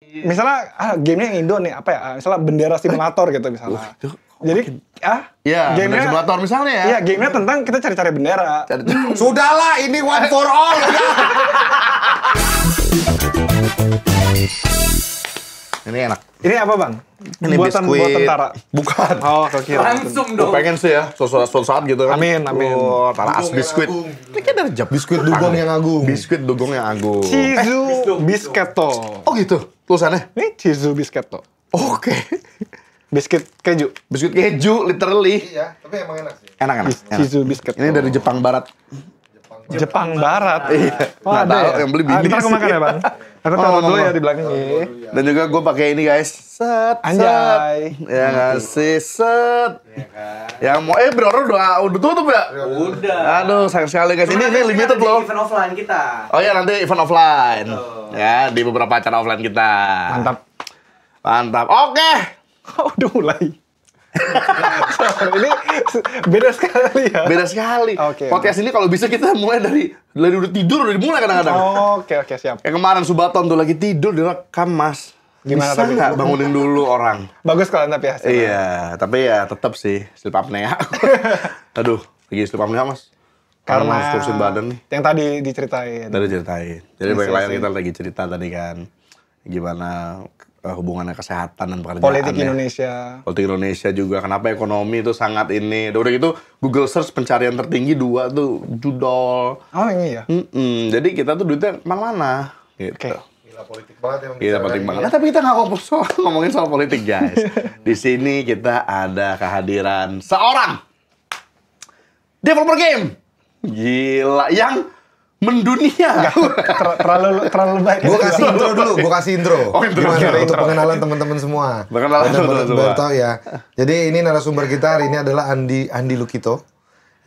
misalnya gamenya yang Indo nih apa ya? Misalnya bendera simulator gitu misalnya. Jadi gamenya simulator misalnya ya. Iya, gamenya tentang kita cari-cari bendera. Sudahlah, ini one for all. Ini enak. Ini apa bang? Ini buatan biskuit. buat tentara. Bukan. Oh, kira. Langsung dong. Pengen sih ya, suatu saat gitu kan. Amin. Oh, talas biskuit. Ini kan dari Jepang. Biskuit dugong yang agung. Biskuit dugong yang agung. Chizu Biscuito. Oh gitu, tulisannya. Ini Chizu Biscuito. Oke. Biskuit keju. Biskuit keju, literally. Iya, tapi emang enak sih. Enak. Chizu Biscuito. Ini dari Jepang Barat. Jepang Barat. Iya. Oh, Nggak ada tahu, ya? yang beli bini Ntar aku sih. makan ya bang. Aku taruh dulu ya di belakang nih. Dan juga gue pakai ini guys. Set. Anjay. Ya nggak sih, set. Yang mau berorder udah tutup ya? Udah. Aduh, sayang sekali guys. Ini limited Di loh. event offline kita. Oh ya nanti event offline. Ya di beberapa acara offline kita. Mantap. Oke. Udah mulai. Ini beda sekali ya. Beda sekali. Oke. Podcast ini kalau bisa kita mulai dari udah tidur udah dimulai kadang-kadang. Oke, siap. Kayak kemarin Subaton tuh lagi tidur direkam Mas. Gimana bisa tapi? nggak bangunin dulu orang? Bagus kalau tapi hasilnya. Iya, tapi ya tetap sih sleep apnea. Aduh, lagi sleep apnea Mas. Karena harus kurusin badan nih. yang tadi diceritain. Tadi ceritain. Jadi banyak layar kita lagi cerita tadi kan. Gimana hubungannya kesehatan dan pekerjaan. Politik Indonesia. Politik Indonesia juga. Kenapa ekonomi itu sangat ini. Udah gitu Google search pencarian tertinggi 2 tuh judol. Oh ini ya? Jadi kita tuh duitnya mana-mana. Gitu. Oke. Gila politik banget emang. Kita politik banget. Nah, tapi kita nggak ngomongin soal politik guys. Di sini kita ada kehadiran seorang developer game. Gila, yang mendunia. Terlalu baik. Gue kasih intro dulu, Oh, intro. Gimana Oke, untuk intro. pengenalan teman-teman semua. Pengenalan teman-teman semua. Baru tahu ya. Jadi ini narasumber kita hari ini adalah Andi Lukito.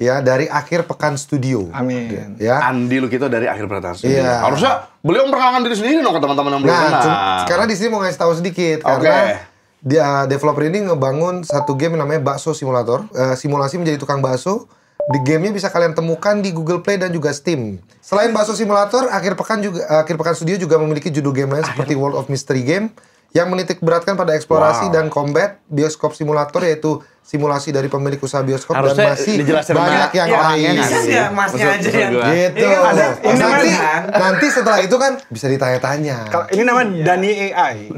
Ya, dari Akhir Pekan Studio. Amin. Ya. Andi Lukito dari Akhir Pekan Studio. Iya. Harusnya beliau memperkenalkan diri sendiri dong ke teman-teman yang belum kenal. karena di sini mau ngasih tahu sedikit Oke. karena dia developer ini ngebangun satu game yang namanya Bakso Simulator. Simulasi menjadi tukang bakso. Di gamenya bisa kalian temukan di Google Play dan juga Steam. Selain Bakso Simulator, Akhir Pekan Studio juga memiliki judul game lain seperti World of Mystery Game yang menitik beratkan pada eksplorasi dan combat, bioskop simulator yaitu simulasi dari pemilik usaha bioskop Harusnya dan masih dijelasin banyak yang lain. Ya, masnya aja yang Gitu. Ini kan ada, ini Nanti setelah itu kan bisa ditanya-tanya. Kalau ini nama Dani AI.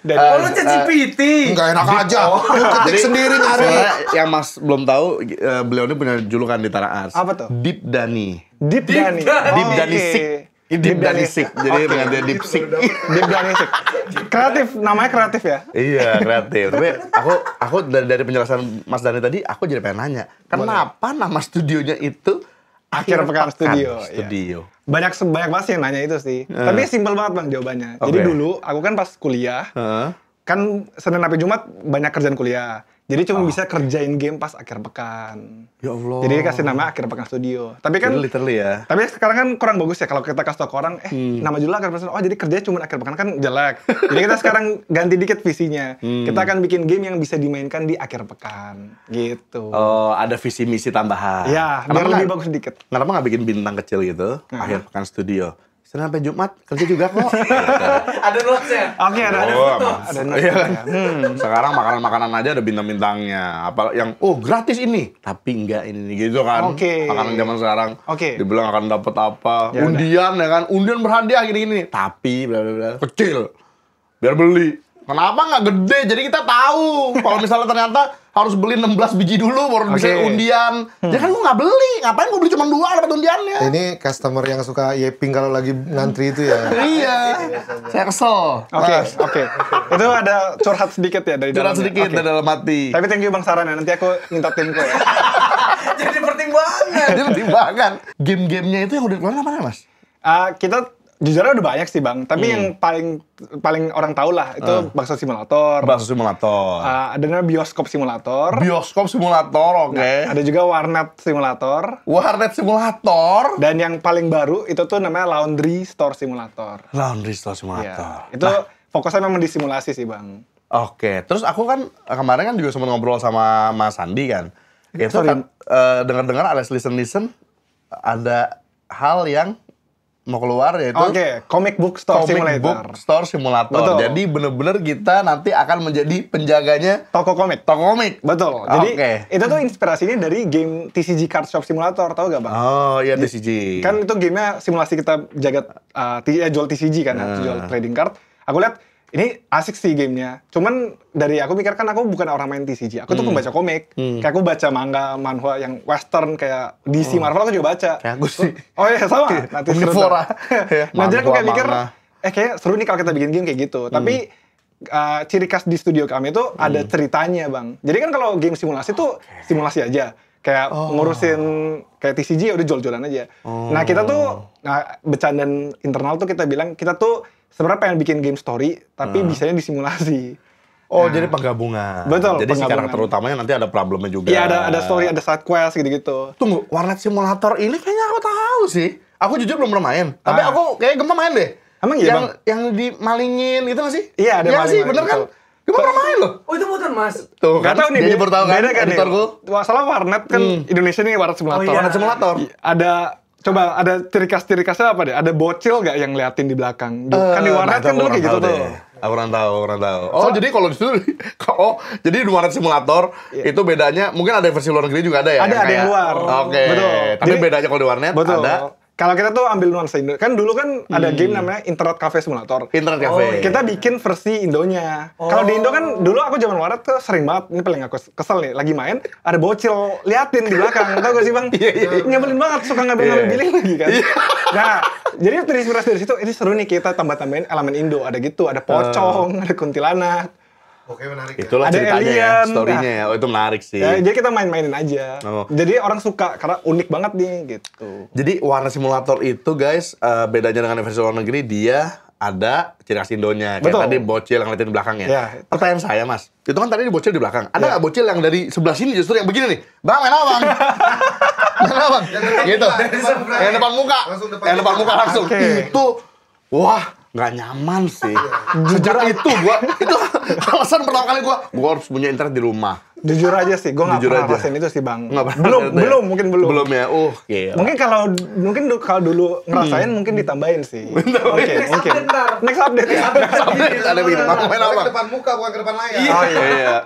Oh, lu ChatGPT. Enggak enak aja. Lu ketik sendiri nyari. Soalnya yang Mas belum tahu, beliau ini punya julukan di tanah ars. Apa tuh? Deep Dani. Deep Dani. Deep Oke. Dani Sik. Deep Dani Sik. Jadi pengganti Deep Sik. Deep Dani Sik. Kreatif, namanya kreatif ya? Iya, kreatif. Tapi aku dari penjelasan Mas Dani tadi, aku jadi pengen nanya, kenapa nama studionya itu Akhir Pekan Studio. Studio. Banyak banget sih yang nanya itu sih. Tapi simpel banget bang jawabannya. Jadi Oke. dulu aku kan pas kuliah, Heeh. kan Senin sampai Jumat banyak kerjaan kuliah. Jadi cuma bisa kerjain game pas akhir pekan. Ya Allah. Jadi kasih nama Akhir Pekan Studio. Tapi kan, Jadi literally ya. tapi sekarang kan kurang bagus ya kalau kita kasih tau ke orang, nama judulnya Akhir Pekan Studio. Oh jadi kerjanya cuma akhir pekan kan jelek. Jadi kita sekarang ganti dikit visinya. Kita akan bikin game yang bisa dimainkan di akhir pekan. Gitu. Oh, ada visi misi tambahan. Ya, biar lebih bagus sedikit. Kenapa nggak bikin bintang kecil gitu? Akhir Pekan Studio. Senin sampai Jumat kerja juga kok. Ada notes-nya. Oke, ada Oh, foto. mas. Ada Iya kan? ya. Sekarang makanan-makanan aja ada bintang-bintangnya. Apa yang gratis ini, tapi enggak ini gitu kan. Oke. Makanan zaman sekarang. Oke. Dibilang akan dapat apa? Ya Undian ya kan. Undian berhadiah gini-gini. Tapi bla bla bla kecil. Biar beli. Kenapa nggak gede? Jadi kita tahu kalau misalnya ternyata harus beli 16 biji dulu baru bisa Oke. undian. Ya kan gua nggak beli. Ngapain gua beli cuma 2 dapat undiannya? Ini customer yang suka yeping kalau lagi ngantri itu ya. Iya. Saya kesel. Oke. Itu ada curhat sedikit ya dari Curhat dalamnya. sedikit Oke. dari dalam hati. Tapi thank you Bang Saran ya. Nanti aku minta timku ya. Jadi pertimbangan. Jadi pertimbangan. Game-gamenya itu yang udah keluar apa ya, Mas? Kita jujur udah banyak sih Bang. Tapi yang paling orang tahu lah itu Bakso Simulator. Bakso Simulator. Ada namanya Bioskop Simulator. Bioskop Simulator, oke. Ada juga Warnet Simulator. Warnet Simulator. Dan yang paling baru itu tuh namanya Laundry Store Simulator. Laundry Store Ya, Simulator. itu fokusnya memang di simulasi sih Bang. Oke, terus aku kan kemarin kan juga sempat ngobrol sama Mas Sandi kan. Itu Sorry. kan dengar-dengar ada listen ada hal yang mau keluar yaitu Oke, Comic Book Store Comic Simulator. Book Store Simulator. Betul. Jadi bener-bener kita nanti akan menjadi penjaganya Toko komik. toko komik. Betul. Jadi Oke. itu tuh inspirasinya dari game TCG Card Shop Simulator, tahu gak bang? Oh iya TCG. Kan itu gamenya simulasi kita jaga jual TCG kan, jual trading card. Aku lihat ini asik sih gamenya. Cuman dari aku mikir kan aku bukan orang main TCG. Aku tuh pembaca komik. Kayak aku baca manga, manhwa yang western kayak DC, Marvel aku juga baca. Kayak aku sih. Oh iya sama. Nanti seru Omnivora. tuh. Nah jadi aku kayak Manhwa, mikir, manga. kayak seru nih kalau kita bikin game kayak gitu. Tapi ciri khas di studio kami itu ada ceritanya bang. Jadi kan kalau game simulasi tuh simulasi aja. Kayak ngurusin kayak TCG ya udah jual-jualan aja. Nah kita tuh bercandaan internal tuh kita bilang kita tuh sebenarnya pengen bikin game story tapi bisanya disimulasi. Oh jadi penggabungan. Betul, Jadi si penggabungan. karakter utamanya nanti ada problemnya juga. Iya ada story, ada side quest gitu-gitu. Tunggu, Warnet Simulator ini kayaknya aku tahu sih. Aku jujur belum pernah main. Tapi Ah. aku kayak Gemma main deh. Emang iya, Bang? Yang dimalingin gitu nggak sih? Iya, ada Iya sih, maling-maling, bener kan? betul. Gemma pernah main loh. Oh itu bukan mas. Tuh Gak kan, tau nih, dia baru tahu kan, beda kan nih. editorku. Masalah warnet kan Indonesia nih warnet simulator. Oh, iya. Warnet Simulator. Coba ada ciri khasnya apa deh? Ada bocil gak yang liatin di belakang? Kan di warnet kan dulu kayak gitu tuh. Aku kurang tahu. Oh, jadi kalau di situ jadi di Warnet Simulator itu bedanya mungkin ada versi luar negeri juga ada ya? Ada yang kayak- luar. Oke. Betul. Tapi Jadi- bedanya kalau di Warnet Betul. ada Kalau kita tuh ambil nuansa Indo. Kan dulu kan ada game namanya Internet Cafe Simulator. Internet Cafe. Kita bikin versi Indonya. Kalau di Indo kan dulu aku zaman waret tuh sering banget, ini paling aku kesel nih, lagi main ada bocil liatin di belakang, tau gak sih bang? Nyebelin banget, suka ngambil billing lagi kan. Nah, jadi terinspirasi dari situ, ini seru nih kita tambah-tambahin elemen Indo, ada gitu, ada pocong, ada kuntilanak. Oke, menarik ya. Itulah Ada ceritanya ya, alien. story-nya ya. Oh, itu menarik sih. Ya, jadi kita main-mainin aja. Oh. Jadi orang suka karena unik banget nih gitu. Jadi Warnet Simulator itu guys, bedanya dengan versi luar negeri, dia ada ciri khas Indonya. Kayak Betul. tadi bocil yang ngeliatin di belakangnya. Ya. Pertanyaan saya mas, itu kan tadi bocil di belakang. Ada nggak bocil yang dari sebelah sini justru yang begini nih? Bang, main apa bang? Main apa bang? Gitu. Yang depan muka. Langsung depan Yang depan muka. muka langsung. Oke. Itu, wah nggak nyaman sih. Sejak itu itu alasan pertama kali gua harus punya internet di rumah. Jujur aja sih, gue nggak Jujur pernah aja. rasain itu sih bang. Nggak pernah Belum, ternyata ya? belum, mungkin belum. Belum ya, gila. Mungkin kalau dulu ngerasain mungkin ditambahin sih. Oke, Next mungkin. update ntar. Next update ya. Ada begini, bang main Soalnya apa? ke depan muka bukan ke depan layar. Oh iya. Iya.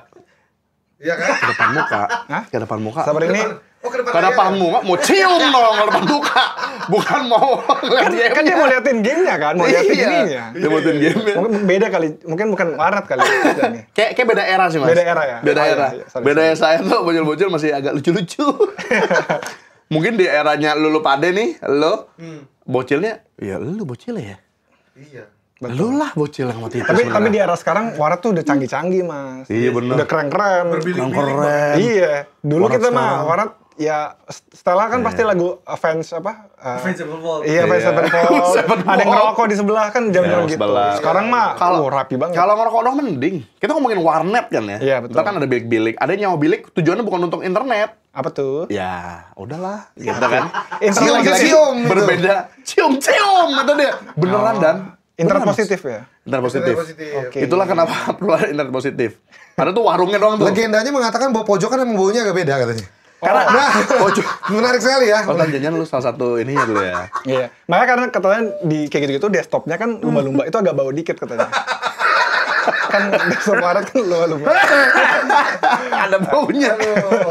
Iya kan? Ke depan muka. Hah? Ke depan muka. Sabar ini. Oh, ke depan Ke layar. depan muka mau cium dong ke depan muka. Bukan mau ngeliat game. Kan dia mau liatin gamenya kan, mau liatin ininya. Dia mau liatin game. Mungkin beda kali, mungkin bukan warnet kali. kita nih. Kayak beda era sih mas. Beda era ya? Beda Oh, iya, era. iya. Sorry, Beda sorry. era saya tuh bocil-bocil masih agak lucu-lucu. Mungkin di eranya lu pade nih, lo bocilnya, ya lu bocil ya. Iya. Lu lah bocil yang mati itu Tapi di era sekarang warnet tuh udah canggih-canggih mas. Iya, bener. Udah keren-keren. yang keren. Iya, dulu Warnet kita mah sekarang. warnet ya setelah kan pasti lagu Avenged apa? Avenged Sevenfold. Iya, Avenged Iya. Sevenfold. Sevenfold. Ada yang ngerokok di sebelah kan jam-jam Ya, gitu. sebelah. Sekarang mah rapi banget. Kalau ngerokok dong mending. Kita ngomongin warnet kan ya. Iya, betul. Ntar kan ada bilik-bilik. Ada yang nyawa bilik tujuannya bukan untuk internet. Apa tuh? Ya, udahlah. Gitu kan. Internet Cium, lagi-lagi. cium. gitu. Berbeda. Cium-cium. Itu dia. Beneran dan. Internet Beneran, positif ya? Internet positif. Internet positif. Oke. Itulah kenapa perlu ada internet positif. Ada tuh warungnya doang tuh. Legendanya mengatakan bahwa pojokan emang baunya agak beda katanya. Karena pojok. Menarik sekali ya. Oh, jangan lu salah satu ininya dulu ya. Iya. Makanya karena katanya di kayak gitu-gitu desktopnya kan lumba-lumba itu agak bau dikit katanya. Kan desktop warnet kan lumba-lumba. Ada baunya.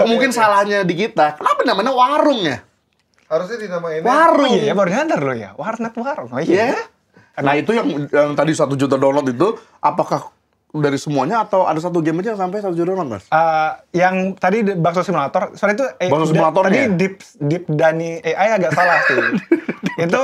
Mungkin salahnya di kita. Kenapa namanya warung ya? Harusnya dinamain Oh Warung. iya, baru nyadar lo ya. Warnet warung. Oh Iya. iya. Nah itu yang tadi 1 juta download itu, apakah dari semuanya atau ada satu game aja yang sampai 1 juta download, Mas? Yang tadi Bakso Simulator, soalnya itu Bakso Simulatornya? tadi Deep Dani AI agak salah sih. Itu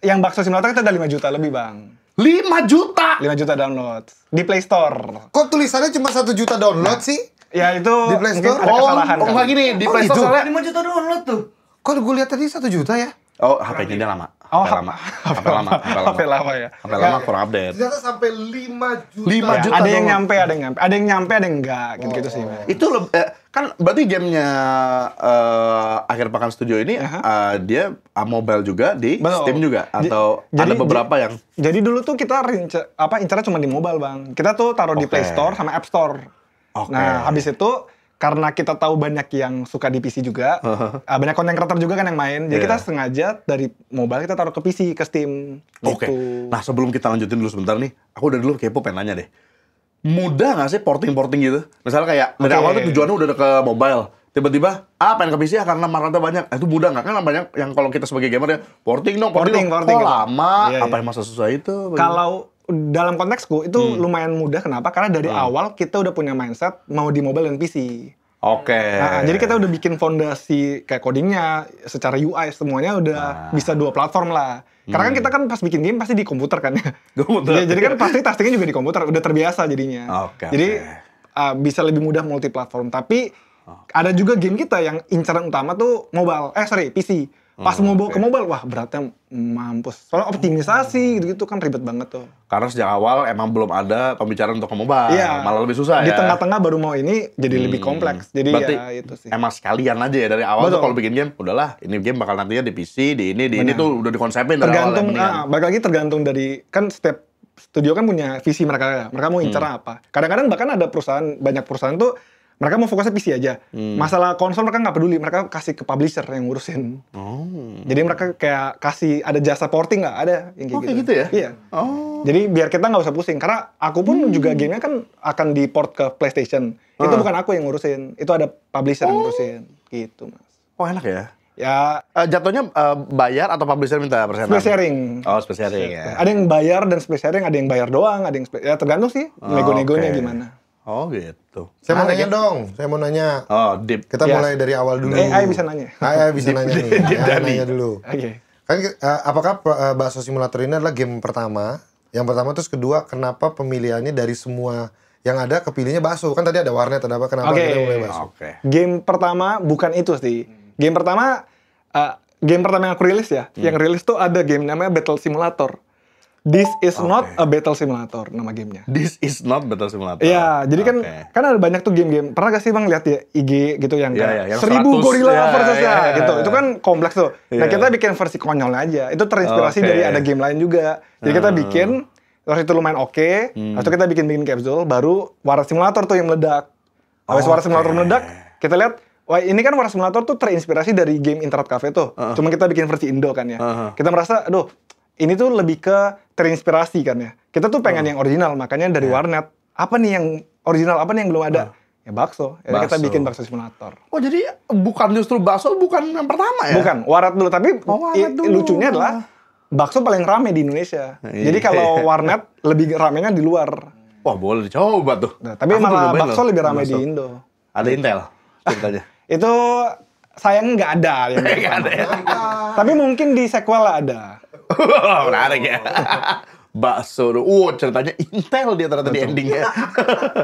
yang Bakso Simulator itu ada 5 juta lebih, Bang. 5 juta! 5 juta download di Play Store. Kok tulisannya cuma 1 juta download sih? Ya itu Di Play mungkin Store? ada kesalahan oh kali. enggak gini, di Oh, Play Store gitu. soalnya... 5 juta download tuh. Kok gue lihat tadi 1 juta ya? Oh, HP-nya dia lama. Oh, HP lama. HP lama. HP lama ya. HP lama kurang update. Ternyata sampai 5 juta. 5 Ya, juta ada yang download. nyampe, ada yang nyampe, ada yang nyampe, ada yang enggak, gitu-gitu sih. Bang. Itu kan berarti gamenya Akhir Pekan Studio ini dia mobile juga di Betul. Steam juga atau Jadi- ada beberapa yang Jadi dulu tuh kita incarnya cuma di mobile, Bang. Kita tuh taruh di Oke. Play Store sama App Store. Oke. Nah, habis itu karena kita tahu banyak yang suka di PC juga, banyak content creator juga kan yang main. Jadi kita sengaja dari mobile kita taruh ke PC, ke Steam. Oke. Gitu. Nah, sebelum kita lanjutin dulu sebentar nih, aku udah dulu kepo pengen nanya deh. Mudah nggak sih porting-porting gitu? Misalnya kayak dari awal tuh tujuannya udah ke mobile, tiba-tiba pengen ke PC ya karena marketnya banyak. Itu mudah nggak? Kan banyak yang kalau kita sebagai gamer ya porting dong. Porting, Kok gitu. lama? Iya, Apa yang masa susah itu? Kalau dalam konteksku itu lumayan mudah. Kenapa? Karena dari awal kita udah punya mindset mau di mobile dan PC. Oke. Nah, jadi kita udah bikin fondasi kayak codingnya, secara UI semuanya udah bisa dua platform lah. Karena kan kita kan pas bikin game pasti di komputer kan ya. Komputer. Jadi kan pasti testingnya juga di komputer, udah terbiasa jadinya. Jadi bisa lebih mudah multi platform. Tapi ada juga game kita yang incaran utama tuh PC. Pas mau bawa ke mobile, wah beratnya mampus. Soalnya optimisasi gitu-gitu kan ribet banget tuh. Karena sejak awal emang belum ada pembicaraan untuk ke mobile, malah lebih susah Di ya. tengah-tengah baru mau ini jadi lebih kompleks. Jadi Berarti ya itu sih. emang sekalian aja ya dari awal Betul. tuh kalau bikin game, udahlah ini game bakal nantinya di PC, di ini tuh udah dikonsepin dari Tergantung, awal. Ya, balik lagi tergantung dari, kan setiap studio kan punya visi mereka ya. Mereka mau incar apa. Kadang-kadang bahkan ada perusahaan, banyak perusahaan tuh mereka mau fokusnya PC aja. Masalah konsol mereka nggak peduli, mereka kasih ke publisher yang ngurusin. Jadi mereka kayak kasih ada jasa porting nggak ada yang kayak gitu ya? Iya. Jadi biar kita nggak usah pusing, karena aku pun juga gamenya kan akan di port ke PlayStation. Itu bukan aku yang ngurusin, itu ada publisher yang ngurusin, gitu mas. Oh enak ya. Ya Jatuhnya bayar atau publisher minta persenan? split sharing. Oh split sharing ya. Ada yang bayar dan split sharing, ada yang bayar doang, ada yang ya tergantung sih nego-negonya gimana. Oh gitu. Saya mau nanya dong, saya mau nanya. Oh deep. Kita Yes. mulai dari awal dulu. AI bisa nanya. AI bisa nanya nih. AI nanya dulu. Oke. Kan apakah Bakso Simulator ini adalah game pertama? Yang pertama terus kedua, kenapa pemilihannya dari semua yang ada kepilihnya bakso? Kan tadi ada warnet, ada apa? Kenapa Oke. kita mulai bakso? Oke. Game pertama bukan itu sih. Game pertama yang aku rilis ya. Yang rilis tuh ada game namanya Battle Simulator. This is not a battle simulator nama gamenya. This is not Battle Simulator. Iya, jadi kan ada banyak tuh game-game. Pernah gak sih bang lihat ya IG gitu yang Iya, kayak yang 1000 100, gorila ya, versus ya, ya, gitu. ya. Itu kan kompleks tuh. Nah Iya. kita bikin versi konyol aja. Itu terinspirasi Oke. dari ada game lain juga. Jadi kita bikin terus itu lumayan oke. Lalu kita bikin capsule. Baru War Simulator tuh yang meledak. Habis War Simulator meledak, kita lihat. Wah ini kan War Simulator tuh terinspirasi dari game Internet Cafe tuh. Cuma kita bikin versi Indo kan ya. Kita merasa, aduh ini tuh lebih ke terinspirasi kan ya. Kita tuh pengen yang original, makanya dari warnet. Apa nih yang original, apa nih yang belum ada? Ya bakso. Ya kita Bakso. bikin bakso simulator. Oh jadi bukan justru bakso bukan yang pertama ya? Bukan, warat dulu. Tapi warat dulu. lucunya adalah bakso paling rame di Indonesia. Jadi kalau warnet lebih ramenya di luar. Wah boleh dicoba tuh. Nah, tapi Aku malah belum main bakso loh, lebih rame bakso. di Indo. Ada Intel ceritanya. Itu sayang nggak ada yang Nggak ada ya? Tapi mungkin di sequel ada. Menarik ya. Bakso, ceritanya Intel dia ternyata di endingnya.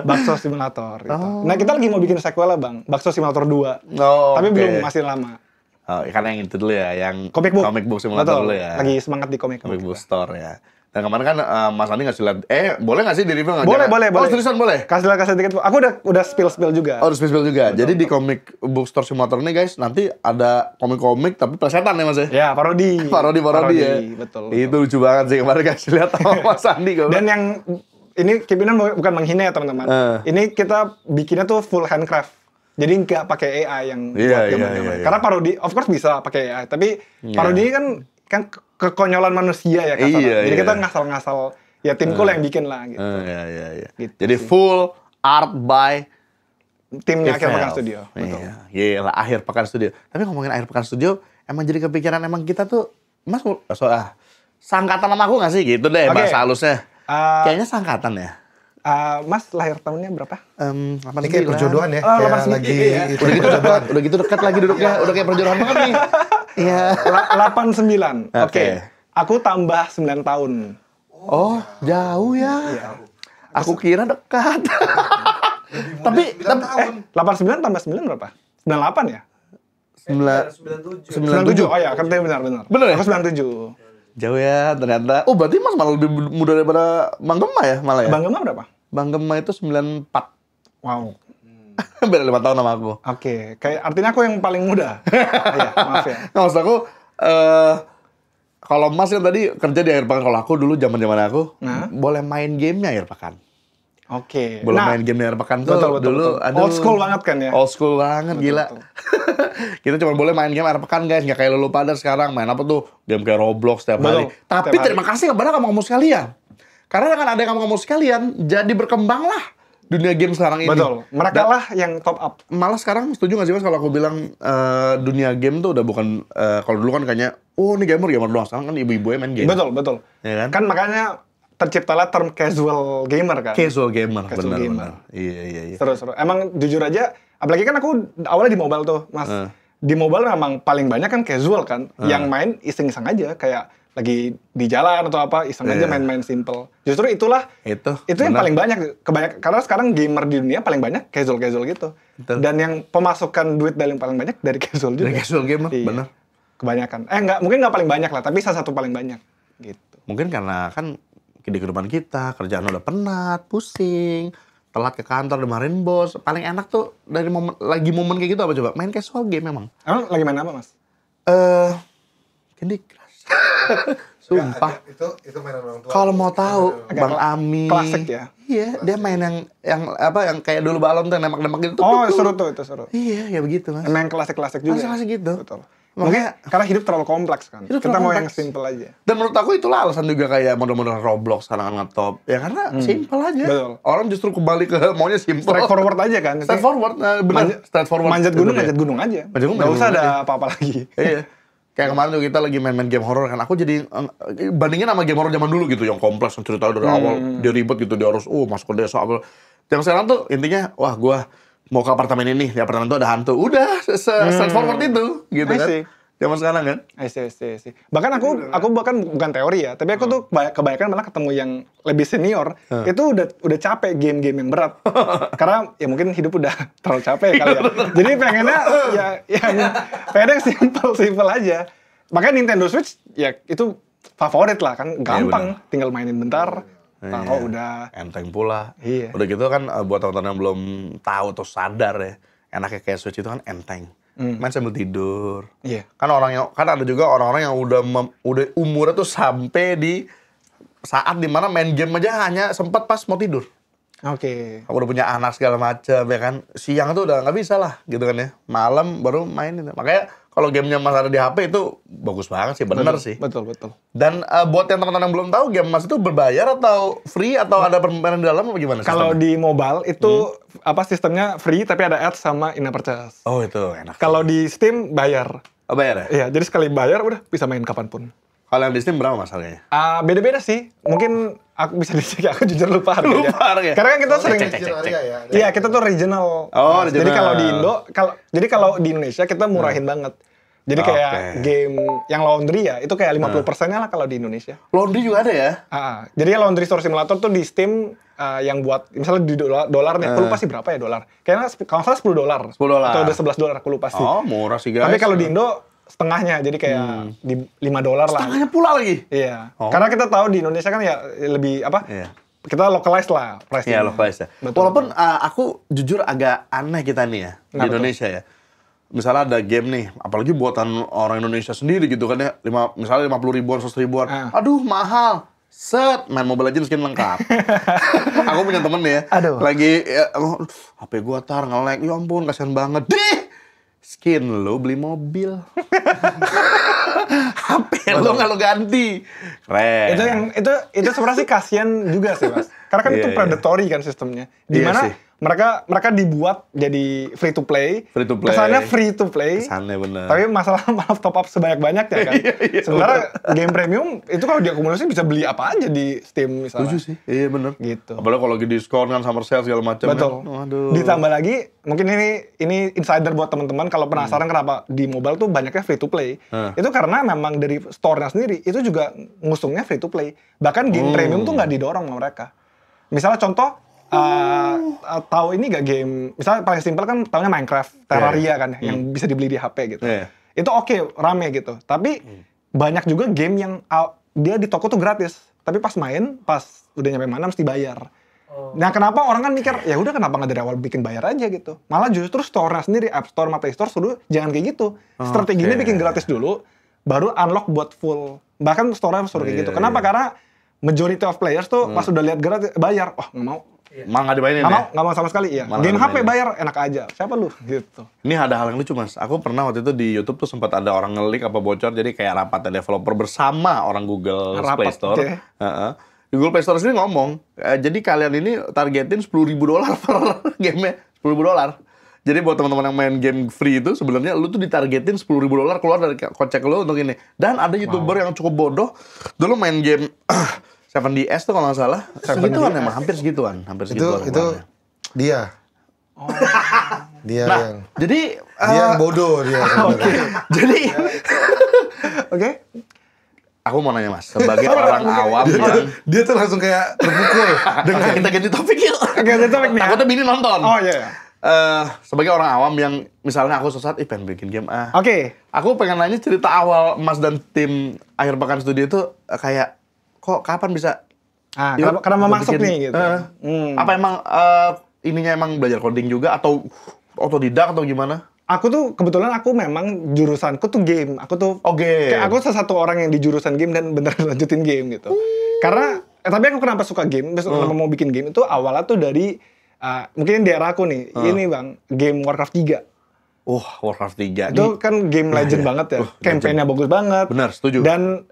Bakso simulator gitu. Nah, kita lagi mau bikin sequel lah, Bang. Bakso Simulator 2. Oh, Tapi oke. belum, masih lama. Oh, karena yang itu dulu ya, yang Comic book simulator Betul. dulu ya. Lagi semangat di comic Comic book store ya. Dan kemarin kan Mas Andi ngasih lihat, boleh nggak sih di review? Boleh. Oh, seriusan boleh? Kasih dikit. Aku udah spill juga. Oh, harus spill juga. Jadi di comic book store simulator ini guys, nanti ada komik-komik tapi plesetan ya Mas ya? Ya, parodi. Parodi ya. Betul. Itu lucu banget sih kemarin kasih lihat sama Mas Andi. Dan yang ini Kipinan bukan menghina ya teman-teman. Ini kita bikinnya tuh full handcraft. Jadi nggak pakai AI yang buat gambar-gambar. Karena parodi, of course bisa pakai AI. Tapi parodi kan kekonyolan manusia ya kasarnya. Iya, Jadi iya. kita ngasal-ngasal. Ya timku lah yang bikin lah gitu. Iya. Gitu Jadi sih. full art by Timnya Akhir Pekan Evolve. Studio. Betul. Iya, gila, Akhir Pekan Studio. Tapi ngomongin Akhir Pekan Studio, emang jadi kepikiran emang kita tuh, Mas, sangkatan sama aku nggak sih? Gitu deh, Oke. bahasa halusnya. Ah, Kayaknya sangkatan ya. Mas lahir tahunnya berapa? Ini kayak perjodohan ya, Oh, kayak 89. lagi Iya. itu Udah gitu perjodohan. udah gitu dekat lagi duduknya, udah kayak perjodohan banget nih. Iya. 89. Oke. Oke. Aku tambah 9 tahun. Oh, jauh ya. Aku kira dekat. Tapi 89 tambah 9 berapa? 98 ya? 97. 97. Oh ya, katanya benar. Bener ya? Aku 97. jauh ya ternyata. Oh, berarti Mas malah lebih muda daripada Bang Gema ya malah ya? Bang Gema berapa? Bang Gema itu 94. Wow. Beda 5 tahun sama aku. Oke, kayak artinya aku yang paling muda. Iya, maaf ya. Nggak, maksud aku, kalau Mas kan tadi kerja di akhir pekan, kalau aku dulu zaman aku, boleh main gamenya akhir pekan. Oke. Belum Nah, main game di akhir pekan tuh betul, dulu. betul. Aduh, Old school banget kan ya? Old school banget, gila. betul. Kita cuma boleh main game akhir pekan guys, nggak kayak lu pada sekarang main apa tuh game kayak Roblox setiap Betul, hari. Tapi setiap hari. terima kasih kepada kamu sekalian. Karena dengan ada kamu sekalian, jadi berkembanglah dunia game sekarang ini. Betul. Mereka lah yang top up. Malah sekarang setuju gak sih Mas kalau aku bilang dunia game tuh udah bukan kalau dulu kan kayaknya ini gamer doang, sekarang kan ibu-ibu main game. Betul, betul. Ya kan? Kan makanya terciptalah term casual gamer kan. Casual gamer, Casual benar. gamer. Iya. Seru-seru. Emang jujur aja, apalagi kan aku awalnya di mobile tuh, Mas. Di mobile memang paling banyak kan casual kan. Yang main iseng-iseng aja, kayak lagi di jalan atau apa, iseng aja main-main simple. Justru itulah itu yang paling banyak. Karena sekarang gamer di dunia paling banyak casual gitu. Betul. Dan yang pemasukan duit yang paling banyak dari casual juga. Dari casual gamer, Iya. benar. Kebanyakan. Mungkin nggak paling banyak lah, tapi salah satu paling banyak. Gitu. Mungkin karena kan di kehidupan kita, kerjaan udah penat, pusing, telat ke kantor, dimarahin bos. Paling enak tuh dari momen kayak gitu apa coba? Main casual game memang. Emang lagi main apa, Mas? Candy Crush. Sumpah. Itu mainan orang tua. Kalau mau tahu, Bang Ami. Klasik ya? Iya, dia main yang kayak dulu balon tuh nembak-nembak gitu. Oh, seru tuh, itu seru. Iya, ya begitu Mas. Emang yang klasik-klasik juga. Klasik-klasik gitu. Betul. Makanya- Mungkin karena hidup terlalu kompleks kan. Hidup Kita terlalu mau yang kompleks. simple aja. Dan menurut aku itulah alasan juga kayak model-model Roblox sekarang kan ngetop. Ya karena simple aja. Betul. Orang justru kembali ke maunya simple. Straightforward aja kan. Straight forward, bener. Straight forward. Manjat Itu gunung dia. aja. Manjat gunung, Nggak manjat usah gunung ada aja. apa-apa lagi. Iya. Kayak kemarin tuh kita lagi main-main game horror kan. Aku jadi bandingin sama game horror zaman dulu gitu, yang kompleks, yang cerita dari awal dia ribet gitu, dia harus masuk ke desa apa. Yang sekarang tuh intinya, wah gua mau ke apartemen ini, di apartemen tuh ada hantu. Udah, straightforward itu gitu I kan. see. Zaman sekarang kan. I see. Bahkan aku bahkan bukan teori ya, tapi aku tuh kebanyakan malah ketemu yang lebih senior, itu udah capek game-game yang berat. Karena ya mungkin hidup udah terlalu capek kali ya. Jadi pengennya pengennya yang simple aja. Makanya Nintendo Switch ya itu favorit lah kan, gampang, tinggal mainin bentar, taruh udah. Enteng pula. Iya. Udah gitu kan buat teman-teman yang belum tahu atau sadar ya, enaknya kayak Switch itu kan enteng. Main sambil tidur. Iya. Kan ada juga orang-orang yang udah umurnya tuh sampai di saat dimana main game aja hanya sempat pas mau tidur. Oke. Aku udah punya anak segala macam ya kan. Siang tuh udah nggak bisa lah gitu kan ya. Malam baru main itu. Makanya kalau gamenya Mas ada di HP itu bagus banget sih, bener sih. Betul. Dan buat yang teman-teman yang belum tahu, game Mas itu berbayar atau free atau ada permainan di dalam apa gimana? Kalau sistemnya? di mobile itu sistemnya free tapi ada ads sama in-app purchase. Oh itu enak. Kalau di Steam bayar. Oh, bayar ya? Iya, jadi sekali bayar udah bisa main kapanpun. Kalau yang di Steam berapa Mas harganya? Beda-beda sih. Mungkin aku bisa dicek, aku jujur lupa harganya. Lupa harganya? Karena kan kita sering Cek. Iya, kita tuh regional. Oh, Jadi regional. kalau di jadi kalau di Indonesia kita murahin banget. Jadi kayak game yang laundry ya, itu kayak 50%-nya lah kalau di Indonesia. Laundry juga ada ya? Jadi laundry store simulator tuh di Steam yang buat misalnya di dolarnya, aku lupa sih berapa ya dolar. Kayaknya kalau nggak salah $10. $10. Atau udah $11, aku lupa sih. Oh, murah sih guys. Tapi kalau di Indo setengahnya, jadi kayak di $5 lah. setengahnya pula lagi? Iya. Oh. Karena kita tahu di Indonesia kan ya lebih apa? Iya. Kita localize lah price-nya. Iya, localize ya. Betul. Walaupun aku jujur agak aneh kita nih ya di Kenapa Indonesia ya. Misalnya ada game nih, apalagi buatan orang Indonesia sendiri gitu kan ya, misalnya 50 ribuan, 100 ribuan, aduh mahal, main Mobile Legends skin lengkap. Aku punya temen nih ya, lagi HP gua nge-lag, ya ampun kasihan banget, skin lo beli mobil, HP lo nggak lo ganti, keren. Itu sebenarnya sih kasihan juga sih, Mas. Karena kan itu predatory kan sistemnya. Di Iya mana sih. mereka dibuat jadi free to play. Free to play. Kesannya free to play. Kesannya bener. Tapi masalah malah top up sebanyak-banyaknya kan. Iya, Sementara game premium itu kalau diakumulasi bisa beli apa aja di Steam misalnya. Setuju sih, iya bener. Gitu. Apalagi kalau lagi diskon kan, summer sale segala macam. Betul. Kan? Aduh. Ditambah lagi, mungkin ini insider buat teman-teman kalau penasaran kenapa di mobile tuh banyaknya free to play. Itu karena memang dari store-nya sendiri itu juga ngusungnya free to play. Bahkan game premium tuh nggak didorong sama mereka. Misalnya contoh, tahu ini gak game, misalnya paling simpel kan tahunya Minecraft, Terraria kan, yang bisa dibeli di HP gitu. Itu oke, rame gitu. Tapi banyak juga game yang dia di toko tuh gratis, tapi pas main, pas udah nyampe mana mesti bayar. Nah kenapa orang kan mikir, ya udah kenapa nggak dari awal bikin bayar aja gitu. Malah justru store-nya sendiri, App Store sama Play Store suruh jangan kayak gitu. Strateginya bikin gratis dulu, baru unlock buat full. Bahkan store-nya suruh kayak gitu. Kenapa? Karena majority of players tuh pas udah lihat gratis bayar, oh nggak mau, Malah nggak dimainin Nggak mau sama sekali, iya. Malah Game nggak HP bayar, enak aja. Siapa lu? Gitu. Ini ada hal yang lucu mas. Aku pernah waktu itu di YouTube tuh sempat ada orang nge-leak apa bocor. Jadi kayak rapat developer bersama orang Google Play Store. Okay. Di Google Play Store sendiri ngomong. Jadi kalian ini targetin $10.000 per game-nya. $10.000. Jadi buat teman-teman yang main game free itu sebenarnya lu tuh ditargetin $10.000 keluar dari kocek lu untuk ini. Dan ada YouTuber yang cukup bodoh. Dulu main game 7DS tuh kalau nggak salah. Segituan emang, hampir segituan. Itu dia. Dia Nah, yang jadi dia yang bodoh dia. Oke. Jadi Oke. aku mau nanya mas, sebagai orang awam yang Dia tuh langsung kayak terpukul. Oke, kita ganti topik yuk. Ganti topik nih ya. Takutnya Bini nonton. Oh iya. Sebagai orang awam yang misalnya aku sesat, pengen bikin game Oke. Aku pengen nanya cerita awal Mas dan tim Akhir Pekan Studio itu kayak kok kapan bisa? Kenapa masuk nih gitu? Apa emang ininya emang belajar coding juga atau otodidak atau gimana? Aku tuh kebetulan aku memang jurusanku tuh game. Aku tuh Game. kayak aku salah satu orang yang di jurusan game dan beneran lanjutin game gitu. Karena tapi aku kenapa suka game? Kenapa mau bikin game itu awalnya tuh dari mungkin di era aku nih. Ini Bang, game Warcraft 3. Warcraft 3. Itu kan game legend banget ya. Campaign-nya bagus banget. Benar, setuju. Dan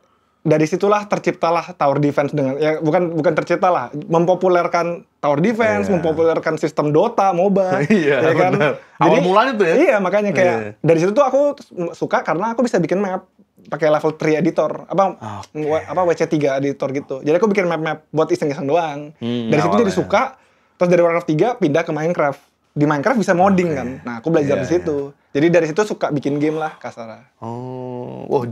dari situlah terciptalah tower defense dengan ya bukan terciptalah, mempopulerkan tower defense, mempopulerkan sistem Dota, MOBA. Iya, ya kan? benar. Awal mulanya tuh ya. Iya, makanya kayak dari situ tuh aku suka karena aku bisa bikin map pakai level 3 editor. Apa WC3 editor gitu. Jadi aku bikin map-map buat iseng-iseng doang. Dari situ jadi suka, terus dari Warcraft 3 pindah ke Minecraft. Di Minecraft bisa modding kan. Nah, aku belajar di situ. Jadi dari situ suka bikin game lah kasarnya.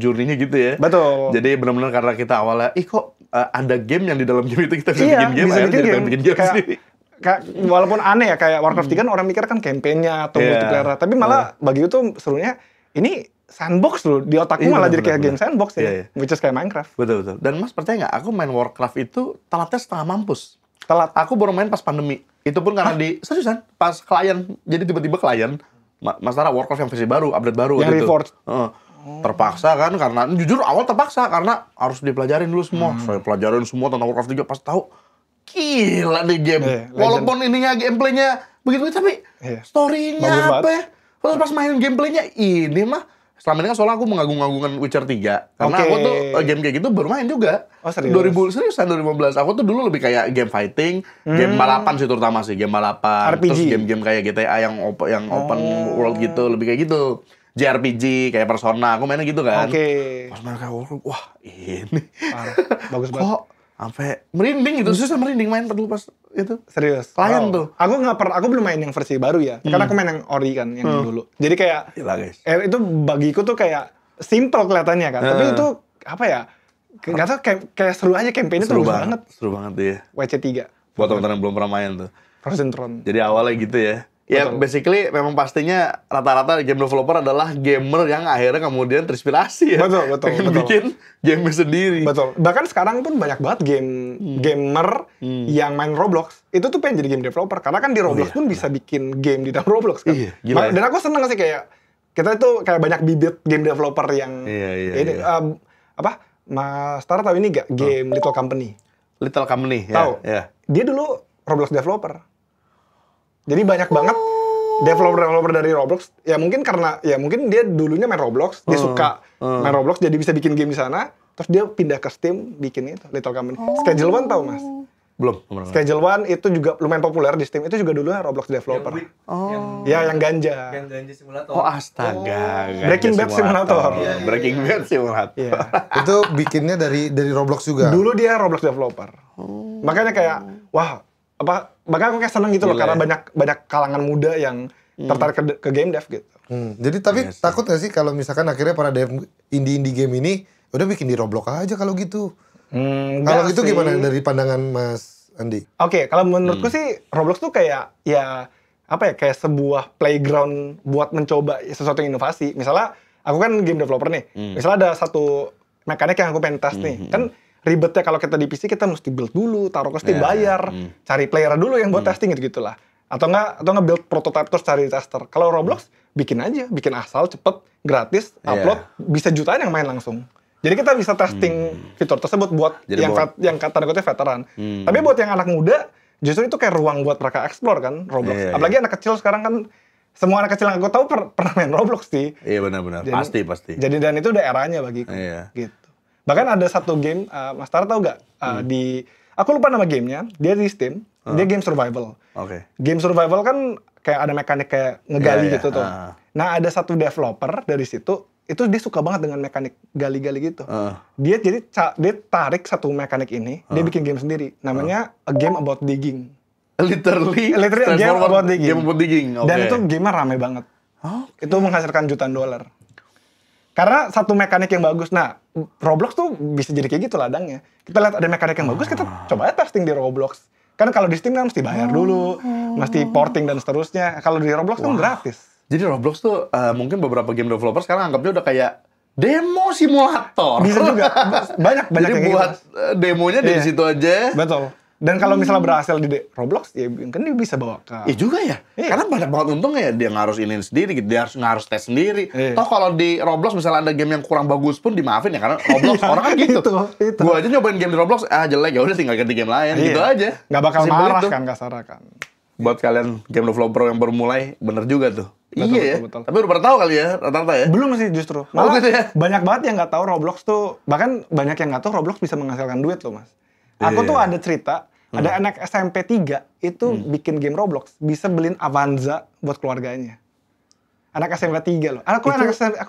Journey-nya gitu ya. Betul. Jadi benar-benar karena kita awalnya, kok ada game yang di dalam game itu kita bisa Iya, bikin game, bisa bikin game. bikin game Kayak- sendiri. Walaupun aneh ya, kayak Warcraft 3 kan orang mikir kan campaign-nya atau multiplayer. Tapi malah bagi itu serunya, ini sandbox loh. Di otakku malah jadi kayak game sandbox ya. Which is kayak Minecraft. Betul. Dan Mas percaya nggak, aku main Warcraft itu telatnya setengah mampus. Telat. Aku baru main pas pandemi. Itu pun karena seriusan, pas klien. Jadi tiba-tiba klien, Mas Tara Warcraft yang versi baru, update baru. Yang Reforged. Terpaksa kan, karena jujur awal terpaksa. Karena harus dipelajarin dulu semua. Saya pelajarin semua tentang Warcraft 3 pas tahu. Gila nih game. Walaupun ininya gameplaynya begitu, tapi story-nya apa ya? Terus pas main gameplaynya ini mah. Selama ini kan soalnya aku mengagung-agungkan Witcher 3. Karena aku tuh game kayak gitu baru main juga. Oh, serius? 2015. Aku tuh dulu lebih kayak game fighting, game balapan sih terutama sih, game balapan. RPG. Terus game-game kayak GTA yang open world gitu, lebih kayak gitu. JRPG kayak Persona, aku mainnya gitu kan. Pas main kayak wah, ini. Bagus banget. Kok sampai merinding gitu, susah merinding main dulu pas itu. Serius. Klien tuh. Aku belum main yang versi baru ya. Karena aku main yang ori kan, yang dulu. Jadi kayak Gila guys. itu bagiku tuh kayak simple kelihatannya kan. Tapi itu apa ya? Enggak tahu kayak seru aja campaign-nya tuh bagus banget. Seru banget ya. WC3. Buat teman-teman yang belum pernah main tuh. Frozen Throne. Jadi awalnya gitu ya. Ya basically memang pastinya rata-rata game developer adalah gamer yang akhirnya kemudian terinspirasi ya. Betul. Pengen bikin game sendiri. Betul. Bahkan sekarang pun banyak banget gamer yang main Roblox. Itu tuh pengen jadi game developer. Karena kan di Roblox pun bisa bikin game di dalam Roblox kan. Iya, gila ya. Dan aku seneng sih kayak kita itu kayak banyak bibit game developer yang Iya. Mas Tara tahu ini gak? Game Little Company. Little Company ya. Tahu? Ya. Dia dulu Roblox developer. Jadi banyak banget developer dari Roblox. Ya mungkin karena dia dulunya main Roblox, dia suka main Roblox jadi bisa bikin game di sana. Terus dia pindah ke Steam bikin itu Little Company. Schedule One tahu Mas? Belum. Schedule One itu juga lumayan populer di Steam. Itu juga dulunya Roblox developer. Yang ganja. Yang ganja simulator. Oh astaga. Breaking Bad Simulator. Breaking Bad Simulator. Iya. Itu bikinnya dari Roblox juga. Dulu dia Roblox developer. Makanya kayak makanya aku kayak seneng gitu loh karena banyak kalangan muda yang tertarik ke game dev gitu. Jadi tapi takut gak sih kalau misalkan akhirnya para dev indie game ini udah bikin di Roblox aja kalau gitu? Kalau gitu gimana dari pandangan Mas Andi? Oke, kalau menurutku sih Roblox tuh kayak kayak sebuah playground buat mencoba sesuatu yang inovasi. Misalnya aku kan game developer nih. Misalnya ada satu mekanik yang aku pengen tes nih. Kan ribetnya kalau kita di PC kita mesti build dulu, taruh ke Steam, bayar, cari player dulu yang buat testing gitu-gitulah. Atau nggak build prototype terus cari tester. Kalau Roblox bikin aja, bikin asal, cepet, gratis, upload, bisa jutaan yang main langsung. Jadi kita bisa testing fitur tersebut buat yang tanda kutip veteran. Tapi buat yang anak muda, justru itu kayak ruang buat mereka explore kan, Roblox. Iya, Apalagi anak kecil sekarang kan, semua anak kecil yang aku tahu pernah main Roblox sih. Iya benar-benar, Jadi- pasti. Jadi dan itu udah eranya bagiku. Iya. Gitu. Bahkan ada satu game, Mas Tara tahu nggak? Di, aku lupa nama gamenya, dia di Steam, dia game survival. Oke. Game survival kan kayak ada mekanik kayak ngegali Iya, iya. gitu tuh. Nah ada satu developer dari situ, itu dia suka banget dengan mekanik gali-gali gitu. Dia dia tarik satu mekanik ini, dia bikin game sendiri. Namanya A Game About Digging. Literally A Game straightforward About Digging. Game about digging. Oke. Dan itu game rame banget. Itu menghasilkan jutaan dolar. Karena satu mekanik yang bagus. Nah, Roblox tuh bisa jadi kayak gitu ladangnya. Kita lihat ada mekanik yang bagus, kita coba aja testing di Roblox. Kan kalau di Steam kan mesti bayar dulu, mesti porting dan seterusnya. Kalau di Roblox kan gratis. Jadi Roblox tuh mungkin beberapa game developer sekarang anggapnya udah kayak demo simulator. Bisa juga. Banyak Jadi yang buat gitu. demonya Iya. di situ aja. Betul. Dan kalau misalnya berhasil di Roblox, ya kan dia bisa bawa ke... Iya juga ya. Iya. Karena banyak banget untungnya ya. Dia nggak harus ini sendiri gitu. Dia harus tes sendiri. Iya. Toh kalau di Roblox misalnya ada game yang kurang bagus pun dimaafin ya. Karena Roblox orang kan gitu. Itu. Gua aja nyobain game di Roblox, jelek ya udah tinggal ganti game lain. Gitu Iya. aja. Nggak bakal Sesimpel marah itu. kan kasarnya kan. Buat kalian game developer yang baru mulai, bener juga tuh. Betul, iya ya. betul. Tapi udah pernah tahu kali ya rata-rata ya. Belum sih justru. Malah gitu ya? banyak banget yang nggak tahu Roblox tuh, bahkan banyak yang nggak tahu Roblox bisa menghasilkan duit loh mas. Aku Iya. tuh ada cerita, ada anak SMP 3 itu bikin game Roblox, bisa beliin Avanza buat keluarganya. Anak SMP 3 loh. Aku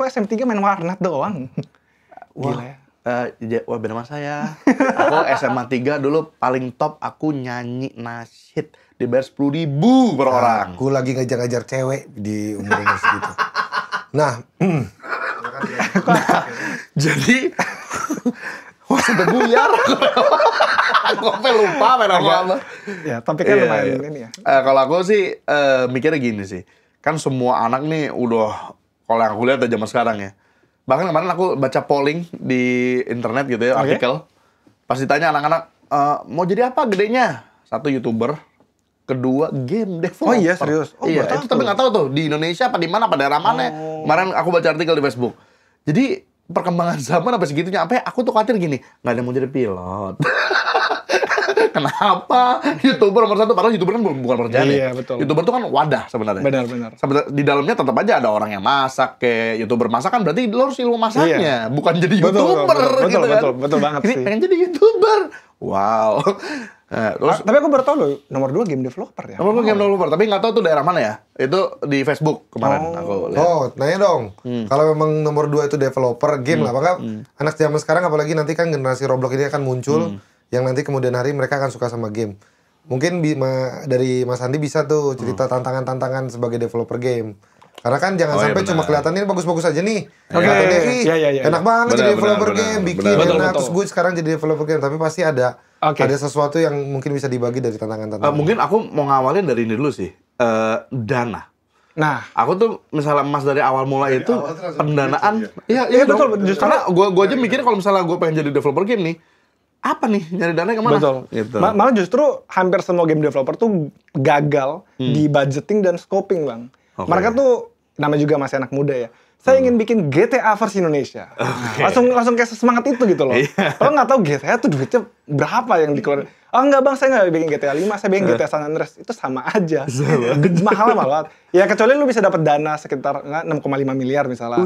SMP 3 main warnet doang. Gila ya. Wah beda sama saya. Aku SMA 3 dulu paling top aku nyanyi nasyid dibayar 10.000 per orang. Aku lagi ngejar-ngejar cewek di umur segitu. Nah, Jadi wah sampai buyar. Aku sampai lupa main apa. Ya, tapi kan Iya, lumayan iya. ini ya. Kalau aku sih mikirnya gini sih. Kan semua anak nih udah, kalau yang aku lihat dari zaman sekarang ya. Bahkan kemarin aku baca polling di internet gitu ya, Oke. artikel. Pas ditanya anak-anak, mau jadi apa gedenya? Satu YouTuber, kedua game developer. Oh iya, serius? Oh, iya, baru itu tahu. tapi nggak tahu tuh di Indonesia apa di mana, apa daerah mana. Kemarin aku baca artikel di Facebook. Jadi perkembangan zaman sampai segitunya, sampai aku tuh khawatir gini, nggak ada yang mau jadi pilot. Kenapa? YouTuber nomor satu, padahal YouTuber kan bukan pekerjaan Iya, ya. betul. YouTuber tuh kan wadah sebenarnya. Benar-benar. Di dalamnya tetap aja ada orang yang masak, kayak YouTuber masak kan berarti lo harus ilmu masaknya, bukan jadi Betul, YouTuber betul, gitu kan. betul banget Ini sih. pengen jadi YouTuber. Wow. Nah, terus Tapi aku baru tahu loh, nomor 2 game developer ya. nomor gue game developer, tapi nggak tahu tuh daerah mana ya. Itu di Facebook kemarin aku lihat. oh, nanya dong. Kalau memang nomor 2 itu developer game lah, maka anak zaman sekarang apalagi nanti kan generasi Roblox ini akan muncul, yang nanti kemudian hari mereka akan suka sama game. Mungkin dari Mas Andi bisa tuh cerita tantangan-tantangan sebagai developer game. Karena kan jangan Oh, iya, sampai cuma benar. kelihatan ini bagus-bagus aja nih. Oke, Kelihatannya, "Ih, iya. enak banget Benar, jadi developer benar, game, benar, bikin benar. Betul, enak. betul. Terus gue sekarang jadi developer game, tapi pasti ada Oke. sesuatu yang mungkin bisa dibagi dari tantangan-tantangan. Mungkin aku mau ngawalin dari ini dulu sih. Dana. Nah, Aku tuh misalnya Mas dari awal mulai itu awal tuh langsung pendanaan, Iya, dong. betul, justru. Karena gua aja mikirnya kalau misalnya gue pengen jadi developer game nih, apa nih nyari dana kemana? betul. Gitu. Malah justru hampir semua game developer tuh gagal di budgeting dan scoping, Bang. Oke. Mereka tuh namanya juga masih anak muda ya. Saya ingin bikin GTA versi Indonesia. Langsung kayak semangat itu gitu loh. Iya. Kalau nggak tahu GTA tuh duitnya berapa yang dikeluarin. Oh enggak bang, saya nggak bikin GTA 5, saya bikin GTA San Andreas. Itu sama aja. Mahal banget. Ya kecuali lu bisa dapat dana sekitar 6,5 miliar misalnya.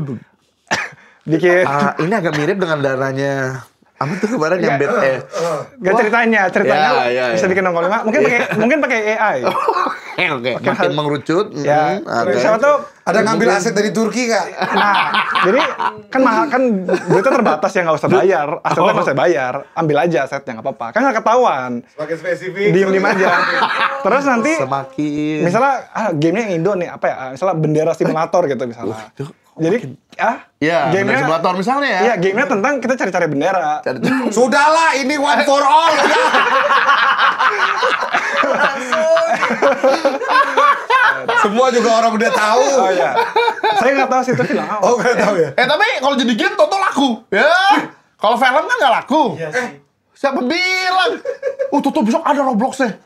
Bikin Ini agak mirip dengan dananya apa tuh kemarin yang bed Gak ceritanya Ya, bisa ya. bikin 6,5. Mungkin pakai AI. Oke, makin mengerucut. Ya, Oke. siapa tahu Ada ngambil aset dari Turki nggak? Nah, jadi kan mahal kan duitnya terbatas ya nggak usah bayar, asetnya nggak usah bayar, ambil aja asetnya nggak apa-apa, kan nggak ketahuan, Semakin spesifik. diem aja. Terus nanti Semakin misalnya gamenya yang Indo nih apa ya, misalnya bendera simulator gitu misalnya. Waduh, Jadi ya, bendera simulator misalnya ya. Iya, gamenya tentang kita cari-cari bendera. Sudahlah, ini one for all. Semua juga orang udah tahu. Oh iya, saya nggak tahu sih itu film apa. Oh, nggak tahu ya. Tapi kalau jadi game Toto laku. Ya. Kalau film kan nggak laku. Siapa bilang? Toto besok ada Roblox-nya.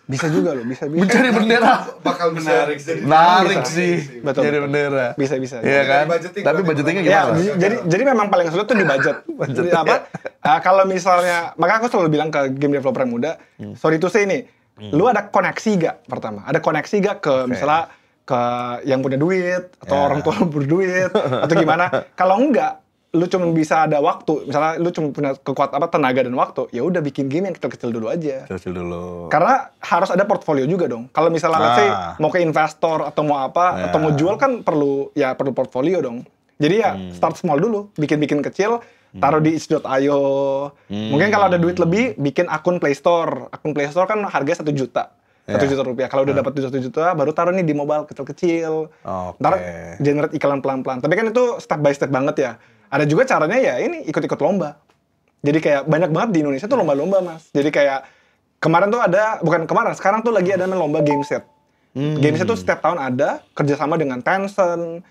Bisa juga loh, bisa. Mencari bendera. Bakal menarik sih. Menarik sih. Betul, Jadi betul. bendera. Bisa. Iya kan? Budgeting, Tapi berarti budgetingnya Ya, gimana? jadi memang paling sulit tuh di budget. Jadi apa? Kalau misalnya, maka aku selalu bilang ke game developer yang muda, sorry to say nih, lu ada koneksi gak pertama? Ada koneksi gak ke misalnya ke yang punya duit atau orang tua lu berduit atau gimana? Kalau enggak, lu cuma bisa ada waktu, misalnya lu cuma punya tenaga dan waktu, ya udah bikin game yang kecil-kecil dulu aja. Kecil dulu. Karena harus ada portfolio juga dong. Kalau misalnya let's say mau ke investor atau mau apa atau mau jual kan perlu portfolio dong. Jadi ya start small dulu, bikin kecil, taruh di itch.io. Mungkin kalau ada duit lebih, bikin akun Play Store. Akun Play Store kan harganya 1 juta. 1 juta rupiah. Kalau udah dapat 1 juta, baru taruh nih di mobile kecil-kecil. Ntar generate iklan pelan-pelan. Tapi kan itu step by step banget ya. Ada juga caranya ya ini ikut-ikut lomba. Jadi kayak banyak banget di Indonesia tuh lomba-lomba, Mas. Jadi kayak kemarin tuh ada, bukan kemarin, sekarang tuh lagi ada lomba Gameset. Gameset tuh setiap tahun ada, kerjasama dengan Tencent,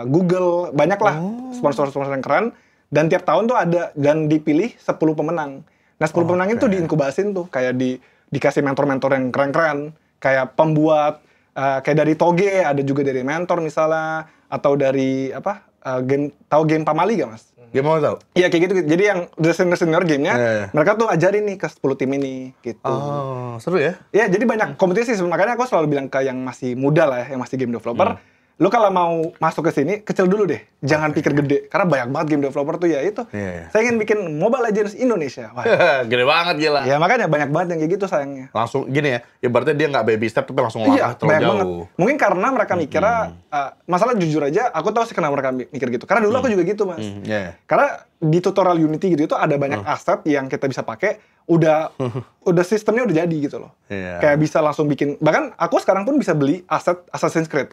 Google, banyak lah sponsor-sponsor yang keren. Dan tiap tahun tuh ada, dan dipilih 10 pemenang. Nah 10 pemenang itu diinkubasin tuh, kayak dikasih mentor-mentor yang keren-keren. Kayak pembuat, kayak dari Toge, ada juga dari mentor misalnya, atau dari tahu game Pamali gak, Mas? Game mau tahu? Iya kayak gitu. Jadi yang senior gamenya, mereka tuh ajarin nih ke 10 tim ini gitu. Oh, seru ya? Iya, jadi banyak kompetisi. Makanya aku selalu bilang ke yang masih muda lah ya, yang masih game developer, lu kalau mau masuk ke sini, kecil dulu deh. Jangan pikir gede. Karena banyak banget game developer tuh ya itu. Saya ingin bikin Mobile Legends Indonesia. Wah. Gede banget gila. Ya makanya banyak banget yang kayak gitu sayangnya. Langsung gini ya, ibaratnya dia nggak baby step tapi langsung langkah terlalu jauh. Banget. Mungkin karena mereka mikirnya, masalah jujur aja, aku tahu sih kenapa mereka mikir gitu. Karena dulu aku juga gitu, Mas. Karena di tutorial Unity gitu itu ada banyak aset yang kita bisa pakai, udah sistemnya udah jadi gitu loh. Kayak bisa langsung bikin, bahkan aku sekarang pun bisa beli aset Assassin's Creed.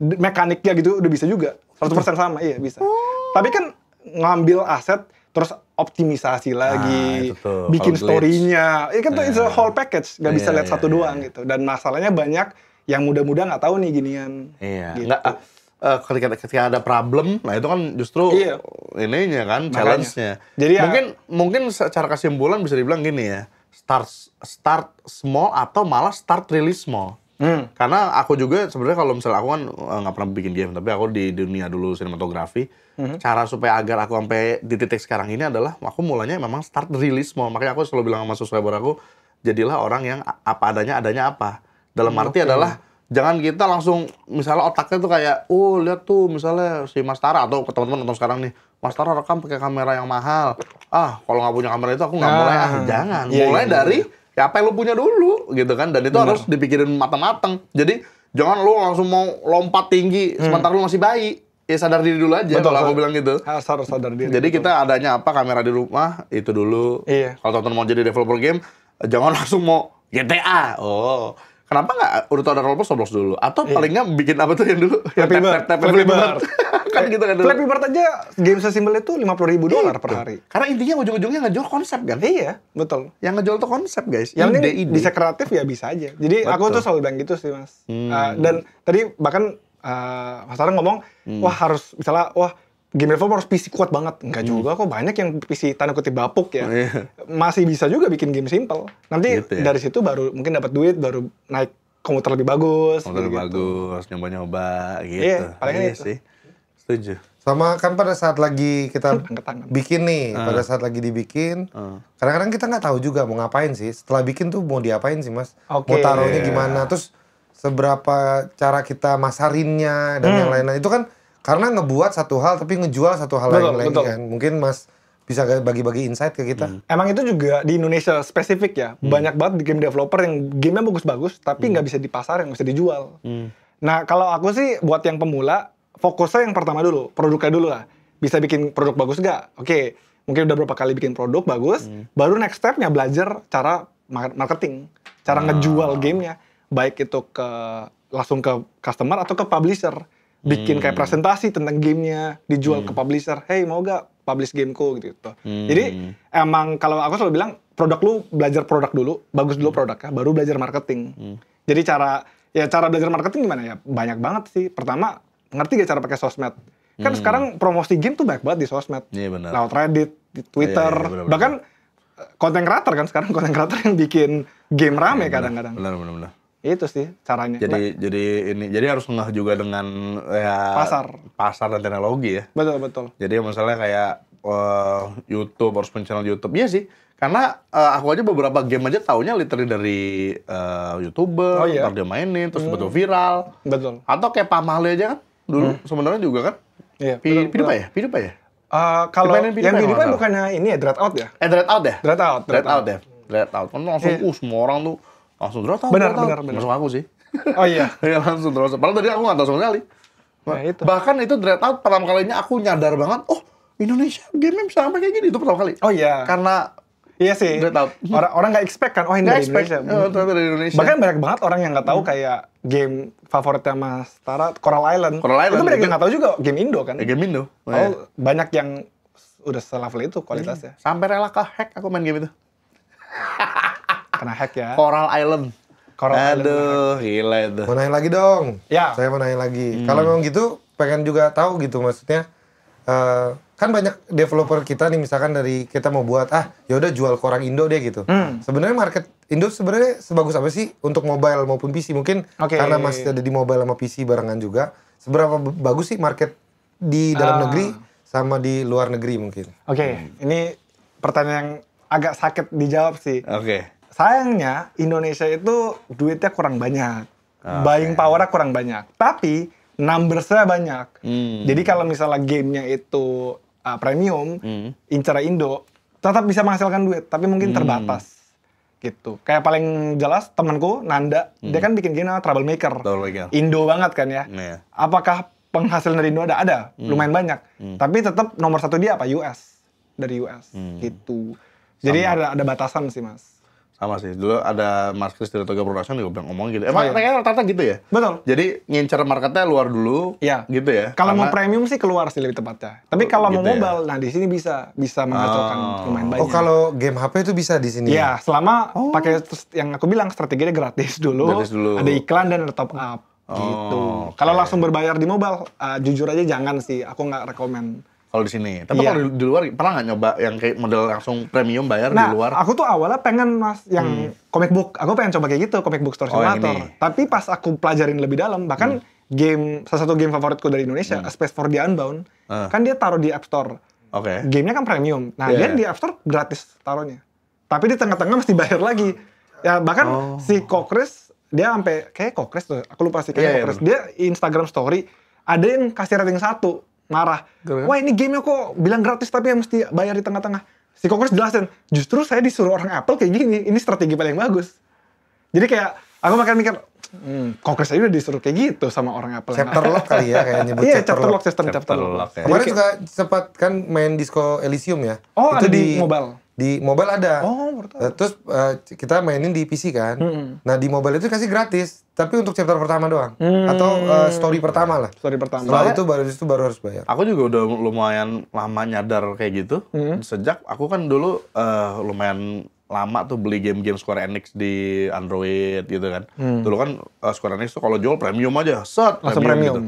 Mekaniknya gitu udah bisa juga 100% sama, iya bisa. Tapi kan ngambil aset terus optimisasi lagi, bikin story-nya, itu kan tuh it's a whole package, nggak bisa lihat satu doang gitu. Dan masalahnya banyak yang muda-muda nggak tahu nih ginian. Gitu. Ketika ada problem, nah itu kan justru ininya kan challenge-nya. Jadi mungkin secara kesimpulan bisa dibilang gini ya, start small atau malah start really small. Karena aku juga sebenarnya kalau misalnya aku kan nggak pernah bikin game, tapi aku di dunia dulu sinematografi. Cara supaya agar aku sampai di titik sekarang ini adalah aku mulanya memang start really small. Makanya aku selalu bilang sama subscriber aku, jadilah orang yang apa adanya apa. Dalam arti adalah jangan kita langsung misalnya otaknya tuh kayak, lihat tuh misalnya si Mas Tara atau teman-teman nonton sekarang nih, Mas Tara rekam pakai kamera yang mahal. Kalau nggak punya kamera itu aku nggak mulai. Jangan. Mulai dari ya apa yang lu punya dulu gitu kan, dan itu harus dipikirin matang-matang. Jadi jangan lu langsung mau lompat tinggi sementara lu masih bayi. Ya sadar diri dulu aja. Kalau aku bilang gitu. Harus sadar diri. Jadi kita adanya apa, kamera di rumah itu dulu. Kalau teman-teman mau jadi developer game, jangan langsung mau GTA. Kenapa nggak udah tau ada Roblox dulu? Atau paling nggak bikin apa tuh yang dulu? Flappy Bird. Kan gitu kan dulu. Flappy Bird aja game sesimpel itu $50.000 per hari. Karena intinya ujung-ujungnya ngejual konsep kan? Iya, betul. Yang ngejual tuh konsep, guys. Yang penting bisa kreatif ya bisa aja. Jadi aku tuh selalu bilang gitu sih, Mas. Dan tadi bahkan Mas Tara ngomong, harus misalnya, game developer harus PC kuat banget. Enggak juga kok, banyak yang PC tanda kutip bapuk ya. Masih bisa juga bikin game simple. Nanti dari situ baru mungkin dapat duit, baru naik komputer lebih bagus. Komputer lebih bagus, nyoba-nyoba gitu. Iya, paling itu sih. Setuju. Sama kan pada saat lagi kita bikin nih, pada saat lagi dibikin, kadang-kadang kita nggak tahu juga mau ngapain sih. Setelah bikin tuh mau diapain sih, Mas? Mau taruhnya gimana? Terus seberapa cara kita masarinnya dan yang lain-lain itu kan karena ngebuat satu hal tapi ngejual satu hal lain lagi kan. Mungkin Mas bisa bagi-bagi insight ke kita. Emang itu juga di Indonesia spesifik ya. Banyak banget di game developer yang gamenya bagus-bagus tapi nggak bisa dipasarin, nggak bisa dijual. Nah kalau aku sih buat yang pemula, fokusnya yang pertama dulu, produknya dulu lah. Bisa bikin produk bagus nggak? Oke, mungkin udah berapa kali bikin produk bagus, baru next step-nya belajar cara marketing, cara ngejual gamenya. Baik itu langsung ke customer atau ke publisher. Bikin kayak presentasi tentang gamenya, dijual ke publisher. Hey, mau gak publish gameku gitu. Jadi emang kalau aku selalu bilang, belajar produk dulu, bagus dulu produknya, baru belajar marketing. Jadi cara belajar marketing gimana ya? Banyak banget sih. Pertama, ngerti gak cara pakai sosmed? Kan sekarang promosi game tuh banyak banget di sosmed. Iya benar. Lewat Reddit, di Twitter, bahkan konten creator kan sekarang konten creator yang bikin game rame kadang-kadang. Benar. Itu sih caranya. Jadi harus ngeh juga dengan pasar dan teknologi ya. Betul. Jadi misalnya kayak YouTube harus punya channel YouTube. Iya sih. Karena aku aja beberapa game aja taunya literally dari YouTuber, Oh, iya. ntar dia mainin, terus betul viral. Betul. Atau kayak Pamali aja kan, dulu sebenarnya juga kan. Iya. betul, betul. PewDiePie ya? Kalau Dimainin PewDiePie yang PewDiePie nggak bukannya ini ya, Dread Out ya? Dread Out ya? Dread Out. Dread Out ya? Dread Out. Kan langsung, Iya. semua orang tuh langsung Dread Out. Benar, Dread Out. benar. Masuk aku sih. Oh iya. Iya langsung terus. Padahal tadi aku nggak tahu sama sekali. Nah, itu. Bahkan itu Dread Out pertama kalinya aku nyadar banget, oh Indonesia game bisa sampai kayak gini itu pertama kali. Oh iya. Karena Iya sih. Dread Out. Orang nggak expect kan, oh ini nggak dari expect Indonesia. ternyata dari Indonesia. Bahkan banyak banget orang yang nggak tahu kayak game favoritnya Mas Tara, Coral Island. Coral Island, itu banyak itu- yang nggak tahu juga game Indo kan. game Indo. Oh, banyak yang udah selevel itu kualitasnya. Sampai rela ke hack aku main game itu. Kena hack ya. Coral Island. Coral Island. Aduh, gila itu. Mau nanya lagi dong. Ya. Saya mau nanya lagi. Kalau memang gitu, pengen juga tahu gitu maksudnya. Kan banyak developer kita nih misalkan dari kita mau buat ya udah jual ke orang Indo deh gitu. Sebenarnya market Indo sebenarnya sebagus apa sih untuk mobile maupun PC? Mungkin Oke. karena masih ada di mobile sama PC barengan juga. Seberapa bagus sih market di dalam negeri sama di luar negeri mungkin? Oke, ini pertanyaan yang agak sakit dijawab sih. Oke. Sayangnya Indonesia itu duitnya kurang banyak, buying power-nya kurang banyak, tapi numbers-nya banyak. Jadi kalau misalnya gamenya itu premium, incer Indo, tetap bisa menghasilkan duit, tapi mungkin terbatas. Gitu. Kayak paling jelas temanku Nanda, dia kan bikin game namanya Troublemaker. Troublemaker. Indo banget kan ya. Iya. Apakah penghasilan dari Indo ada? Ada, lumayan banyak. Tapi tetap nomor satu dia apa? US. Dari US. Gitu. Jadi ada batasan sih, Mas. Sama sih. Dulu ada Mas Chris dari Toga Production juga bilang ngomong gitu. Emang iya. kayaknya rata-rata gitu ya? Betul. Jadi ngincer marketnya luar dulu, Iya. gitu ya? Kalau mau Karena- premium sih keluar sih lebih tepatnya. Tapi kalau mau gitu ya. mobile, nah di sini bisa menghasilkan lumayan banyak. Oh kalau game HP itu bisa di sini? Iya, selama pakai yang aku bilang strateginya gratis dulu. Gratis dulu. Ada iklan dan ada top up gitu. oke. Kalau langsung berbayar di mobile, jujur aja jangan sih. Aku nggak rekomen. Kalau di sini. Tapi Iya. kalau di luar pernah nggak nyoba yang kayak model langsung premium bayar Nah, di luar? aku tuh awalnya pengen Mas yang comic book. Aku pengen coba kayak gitu, comic book store Oh, yang simulator. ini. Tapi pas aku pelajarin lebih dalam, bahkan salah satu game favoritku dari Indonesia, A Space for the Unbound, kan dia taruh di App Store. Oke. Gamenya kan premium. Nah, Iya, dia iya. di App Store gratis taruhnya. Tapi di tengah-tengah mesti bayar lagi. Ya bahkan si Kokris dia sampai kayak Kokris tuh, aku lupa sih kayak Iya, iya, Kokris. Dia Instagram story ada yang kasih rating 1, marah. Wah, ini gamenya kok bilang gratis tapi yang mesti bayar di tengah-tengah. Si Kokris jelasin, justru saya disuruh orang Apple kayak gini, ini strategi paling bagus. Jadi kayak aku makan mikir, Kokris aja udah disuruh kayak gitu sama orang Apple. Chapter lock kali ya kayak nyebut Iya, chapter chapter lock. lock system, chapter lock. lock, ya. Kemarin juga sempat kan main Disco Elysium ya. Oh, ada di mobile? Di mobile ada. Oh, baru tahu. Terus kita mainin di PC kan. Nah di mobile itu kasih gratis, tapi untuk chapter pertama doang. Atau story pertama lah. Story pertama. Setelah itu baru harus bayar. Aku juga udah lumayan lama nyadar kayak gitu. Sejak aku kan dulu lumayan lama tuh beli game-game Square Enix di Android gitu kan. Dulu kan Square Enix tuh kalau jual premium aja, Langsung premium. gitu.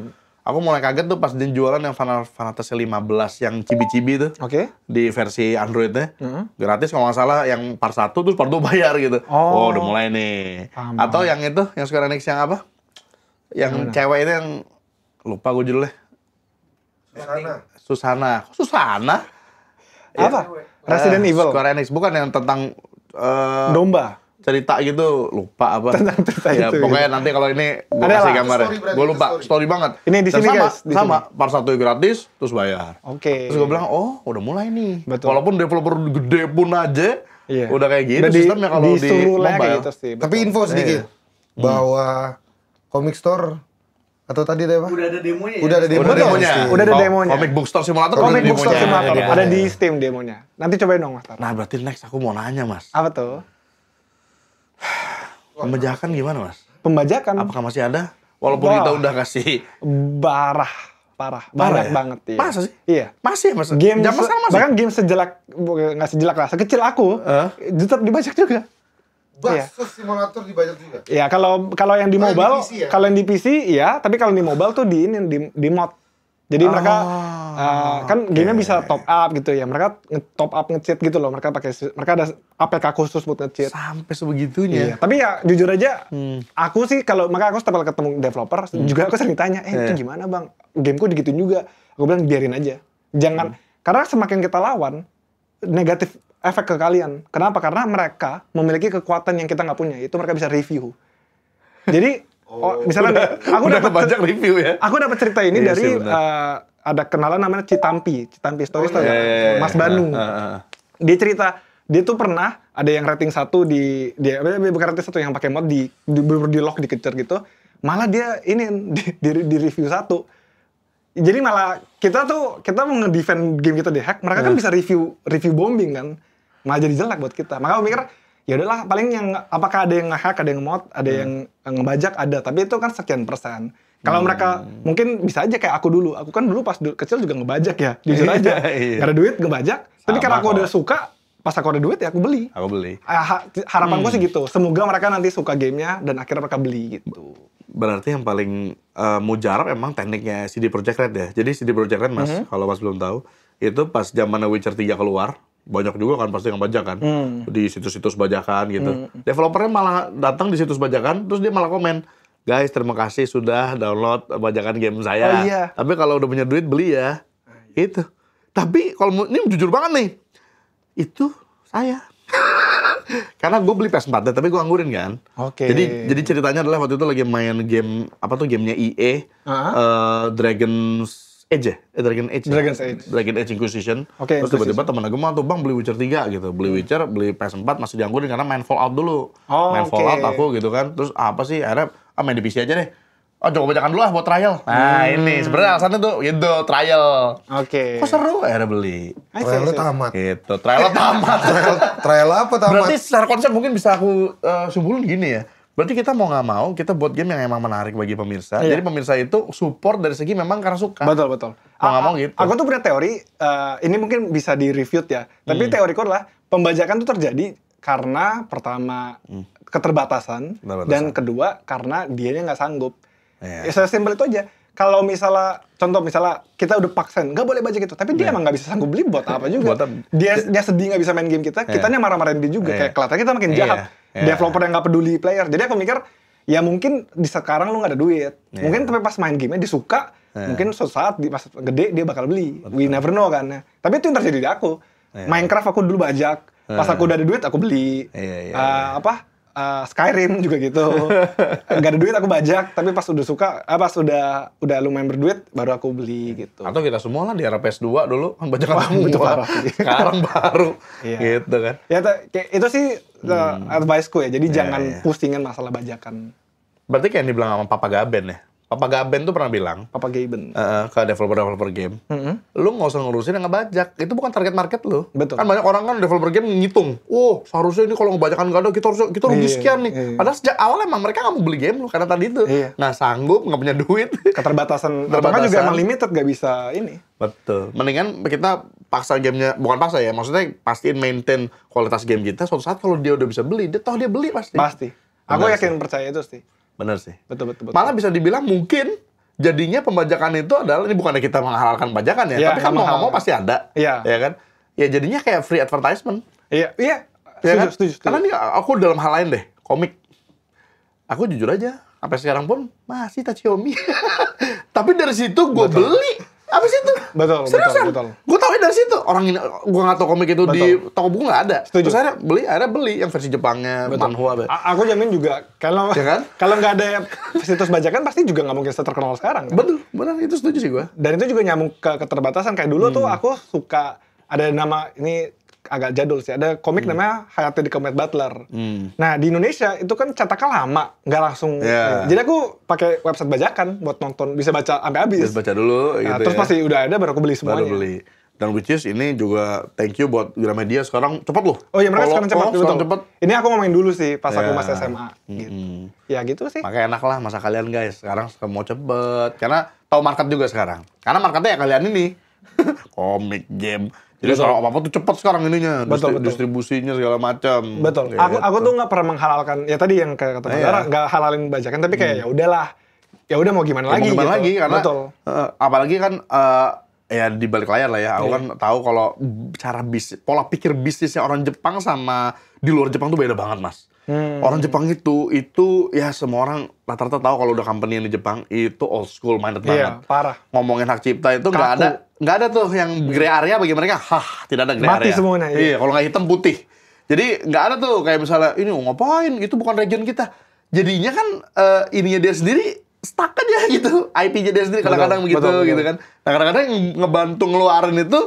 Aku mulai kaget tuh pas dia jualan yang Final Fantasy 15 yang cibi-cibi tuh. Oke. Di versi Androidnya. Gratis kalau nggak salah yang part 1 terus part 2 bayar gitu. Oh. Udah mulai nih. Paham. Atau yang itu, yang Square Enix yang apa? Yang cewek itu yang lupa gue judulnya. Susana. Kok Susana? Apa? Resident Evil. Square Enix bukan yang tentang Domba. cerita gitu, lupa apa. Tentang cerita ya, itu, pokoknya nanti kalau ini gue Ada kasih lah. gambarnya. Story berarti, Gue lupa, story. story banget. Ini di Dan sini, sama, guys, di sama. Part 1 gratis, terus bayar. Oke. Terus gue bilang, oh udah mulai nih. Betul. Walaupun developer gede pun aja, Iya. udah kayak gitu Udah sistemnya kalau di disuruh lah kayak mobile. gitu sih. Tapi info sedikit bahwa Comic Store atau tadi ada apa? Udah ada demonya ya? Udah ada Udah demonya. demonya. Steam. Udah ada Oh, demonya. Comic Book Store Simulator udah Comic ada Book Store demonya. Simulator. Iya. Ada di Steam demonya. Nanti cobain dong, Mas Tar. Nah berarti next aku mau nanya mas, Apa tuh? pembajakan gimana mas? Pembajakan. Apakah masih ada? Walaupun Wah. kita udah kasih Parah. Banyak ya? banget. Iya. Masa sih? Iya. Masih mas? Game Zaman sekarang masih? bahkan game sejelak, nggak sejelak lah, sekecil aku, tetap dibajak juga. Bakso simulator dibajak juga. Ya kalau yang di Kalau yang di mobile, PC ya? kalau yang di PC iya, tapi kalau di mobile tuh di mod. Jadi mereka kan gamenya bisa top up gitu ya. Mereka top up nge-cheat gitu loh. Mereka ada APK khusus buat nge-cheat. Sampai sebegitunya. Iya. Tapi ya jujur aja, aku sih maka aku setiap kali ketemu developer juga aku sering tanya, itu gimana bang? Gameku digituin juga. Aku bilang biarin aja. Jangan karena semakin kita lawan negatif efek ke kalian. Kenapa? Karena mereka memiliki kekuatan yang kita nggak punya. Itu mereka bisa review. Jadi, misalnya nih, aku Udah dapat banyak review ya. Aku dapat cerita ini Iya dari sih, benar. ada kenalan namanya Citampi Stories tau nggak? iya. Mas Banu. Dia cerita, dia tuh pernah ada yang rating 1 bukan rating 1 yang pakai mod di lock dikejar gitu. Malah dia ini di review 1. Jadi malah kita mau nge-defend game kita di hack, mereka kan bisa review bombing kan. Malah jadi jelek buat kita. Maka aku mikir, ya udahlah paling yang apakah ada yang nge-hack, ada yang mod, ada yang ngebajak, ada, tapi itu kan sekian persen. Kalau mereka mungkin bisa aja kayak aku dulu. Aku kan dulu pas kecil juga ngebajak ya, jujur aja. Iya. Gak ada duit ngebajak, tapi Sama karena aku kok. udah suka, pas aku ada duit ya aku beli. Aku beli. Harapanku sih gitu. Semoga mereka nanti suka gamenya dan akhirnya mereka beli gitu. Berarti yang paling mujarab emang tekniknya CD Projekt Red ya. Jadi CD Projekt Red Mas, kalau Mas belum tahu, itu pas zaman Witcher 3 keluar, banyak juga kan pasti yang bajak kan. Di situs-situs bajakan gitu. Developernya malah datang di situs bajakan, terus dia malah komen, guys terima kasih sudah download bajakan game saya. Oh, iya. Tapi kalau udah punya duit beli ya. Itu. Tapi kalau ini jujur banget nih, itu saya. Karena gue beli PS4 tapi gue anggurin kan. Oke. Jadi ceritanya adalah waktu itu lagi main game apa tuh gamenya EA, Dragon's Age ya? Dragon Age Inquisition. Oke, Terus tiba-tiba temen gue tuh bang beli Witcher 3 gitu. Beli Witcher, beli PS4 masih dianggurin karena main Fallout dulu. Main oke. Fallout aku gitu kan. Terus apa sih akhirnya main di PC aja deh. Oh coba bacakan dulu lah buat trial. Nah ini sebenarnya alasannya tuh gitu trial. Oke. Kok seru akhirnya beli. Trialnya tamat. Gitu. Trial tamat. Trial apa tamat? Berarti secara konsep mungkin bisa aku simpulin gini ya. Berarti kita mau nggak mau, kita buat game yang emang menarik bagi pemirsa. Iya. Jadi pemirsa itu support dari segi memang karena suka. Betul. Mau nggak mau gitu. Aku tuh punya teori, ini mungkin bisa di-refute ya. Tapi teoriku adalah, pembajakan tuh terjadi karena pertama, keterbatasan. Dan kedua, karena dianya nggak sanggup. Iya. Ya sesimpel itu aja. Kalau misalnya, contoh misalnya, kita udah paksain, nggak boleh bajak itu. Tapi dia emang nggak bisa sanggup beli, buat apa juga. Buat apa? Dia sedih nggak bisa main game kita, kitanya marah-marahin dia juga. Kayak kelihatannya kita makin jahat. Iya. Developer yang nggak peduli player. Jadi aku mikir, ya mungkin di sekarang lu nggak ada duit. Mungkin tapi pas main gamenya disuka, mungkin suatu saat pas gede dia bakal beli. We never know kan. Tapi itu yang terjadi di aku. Minecraft aku dulu bajak. Pas aku udah ada duit aku beli. Skyrim juga gitu. Gak ada duit aku bajak, tapi pas udah suka, pas udah lumayan berduit baru aku beli gitu. Atau kita semua lah di era PS2 dulu kan bajakan semua. itu parah sih. Sekarang baru. Iya. Gitu kan. Ya kayak itu sih advice-ku ya. Jadi jangan pusingin masalah bajakan. Berarti kayak yang dibilang sama Papa Gaben ya. Papa Gaben tuh pernah bilang Papa Gaben. ke developer game, lu nggak usah ngurusin yang ngebajak, itu bukan target market lu. Betul. Kan banyak orang kan developer game ngitung, seharusnya ini kalau ngebajakan nggak ada kita rugi sekian nih. Padahal sejak awal emang mereka nggak mau beli game lu karena tadi itu nggak sanggup, nggak punya duit. Keterbatasan. Apakah juga emang limited gak bisa ini. Betul. Mendingan kita paksa gamenya, bukan paksa ya, maksudnya pastiin maintain kualitas game kita. Suatu saat kalau dia udah bisa beli, dia beli pasti. Pasti. Aku yakin percaya itu sih. Bener sih. Betul. Malah bisa dibilang mungkin jadinya pembajakan itu adalah, ini bukannya kita menghalalkan bajakan ya, tapi kan mau nggak mau pasti ada, ya kan? Ya jadinya kayak free advertisement. Iya. Setuju. Karena ini aku dalam hal lain deh, komik. Aku jujur aja, sampai sekarang pun masih Tachiyomi. Tapi dari situ gue beli. Habis itu. Seriusan. Gue tau dari situ. Orang ini, gue nggak tahu komik itu di toko buku nggak ada. Setuju. Terus akhirnya beli yang versi Jepangnya, manhwa. Aku jamin juga kalau kalau nggak ada situs bajakan pasti juga nggak mungkin terkenal sekarang. Kan? Betul, benar itu setuju sih gue. Dan itu juga nyambung ke keterbatasan. Kayak dulu tuh aku suka ada nama ini agak jadul sih. Ada komik namanya Hayate the Combat Butler. Nah di Indonesia itu kan cetaknya lama, nggak langsung. Jadi aku pakai website bajakan buat nonton, bisa baca sampai habis. Bisa baca dulu. Nah, terus pasti udah ada baru aku beli semuanya. Baru beli. Dan which is ini juga thank you buat Gramedia sekarang cepet loh. Oh iya mereka sekarang cepat. Sekarang cepet. Ini aku ngomongin dulu sih pas aku masih SMA. Gitu. Ya gitu sih. Makanya enak lah masa kalian guys. Sekarang mau cepet. Karena tahu market juga sekarang. Karena marketnya ya kalian ini. Komik, game. Jadi soal apa-apa tuh cepet sekarang ininya. Betul. Distribusinya segala macam. Betul. Aku tuh nggak pernah menghalalkan. Ya tadi yang kayak kata Bandara, nggak halalin bajakan. Tapi kayak ya udahlah. Ya udah mau gimana lagi gitu. Karena apalagi kan ya di balik layar lah ya. Aku kan tahu kalau cara pola pikir bisnisnya orang Jepang sama di luar Jepang tuh beda banget, Mas. Orang Jepang itu ya semua orang rata-rata tahu kalau udah company yang di Jepang itu old school minded banget. Iya, parah. Ngomongin hak cipta itu nggak ada tuh yang gray area bagi mereka. Tidak ada gray area. Mati semuanya. Iya, kalau nggak hitam putih. Jadi nggak ada tuh kayak misalnya ini ngapain? Itu bukan region kita. Jadinya kan ininya dia sendiri stuck aja gitu. IP-nya dia sendiri kadang-kadang begitu gitu kan. Nah kadang-kadang yang ngebantu ngeluarin itu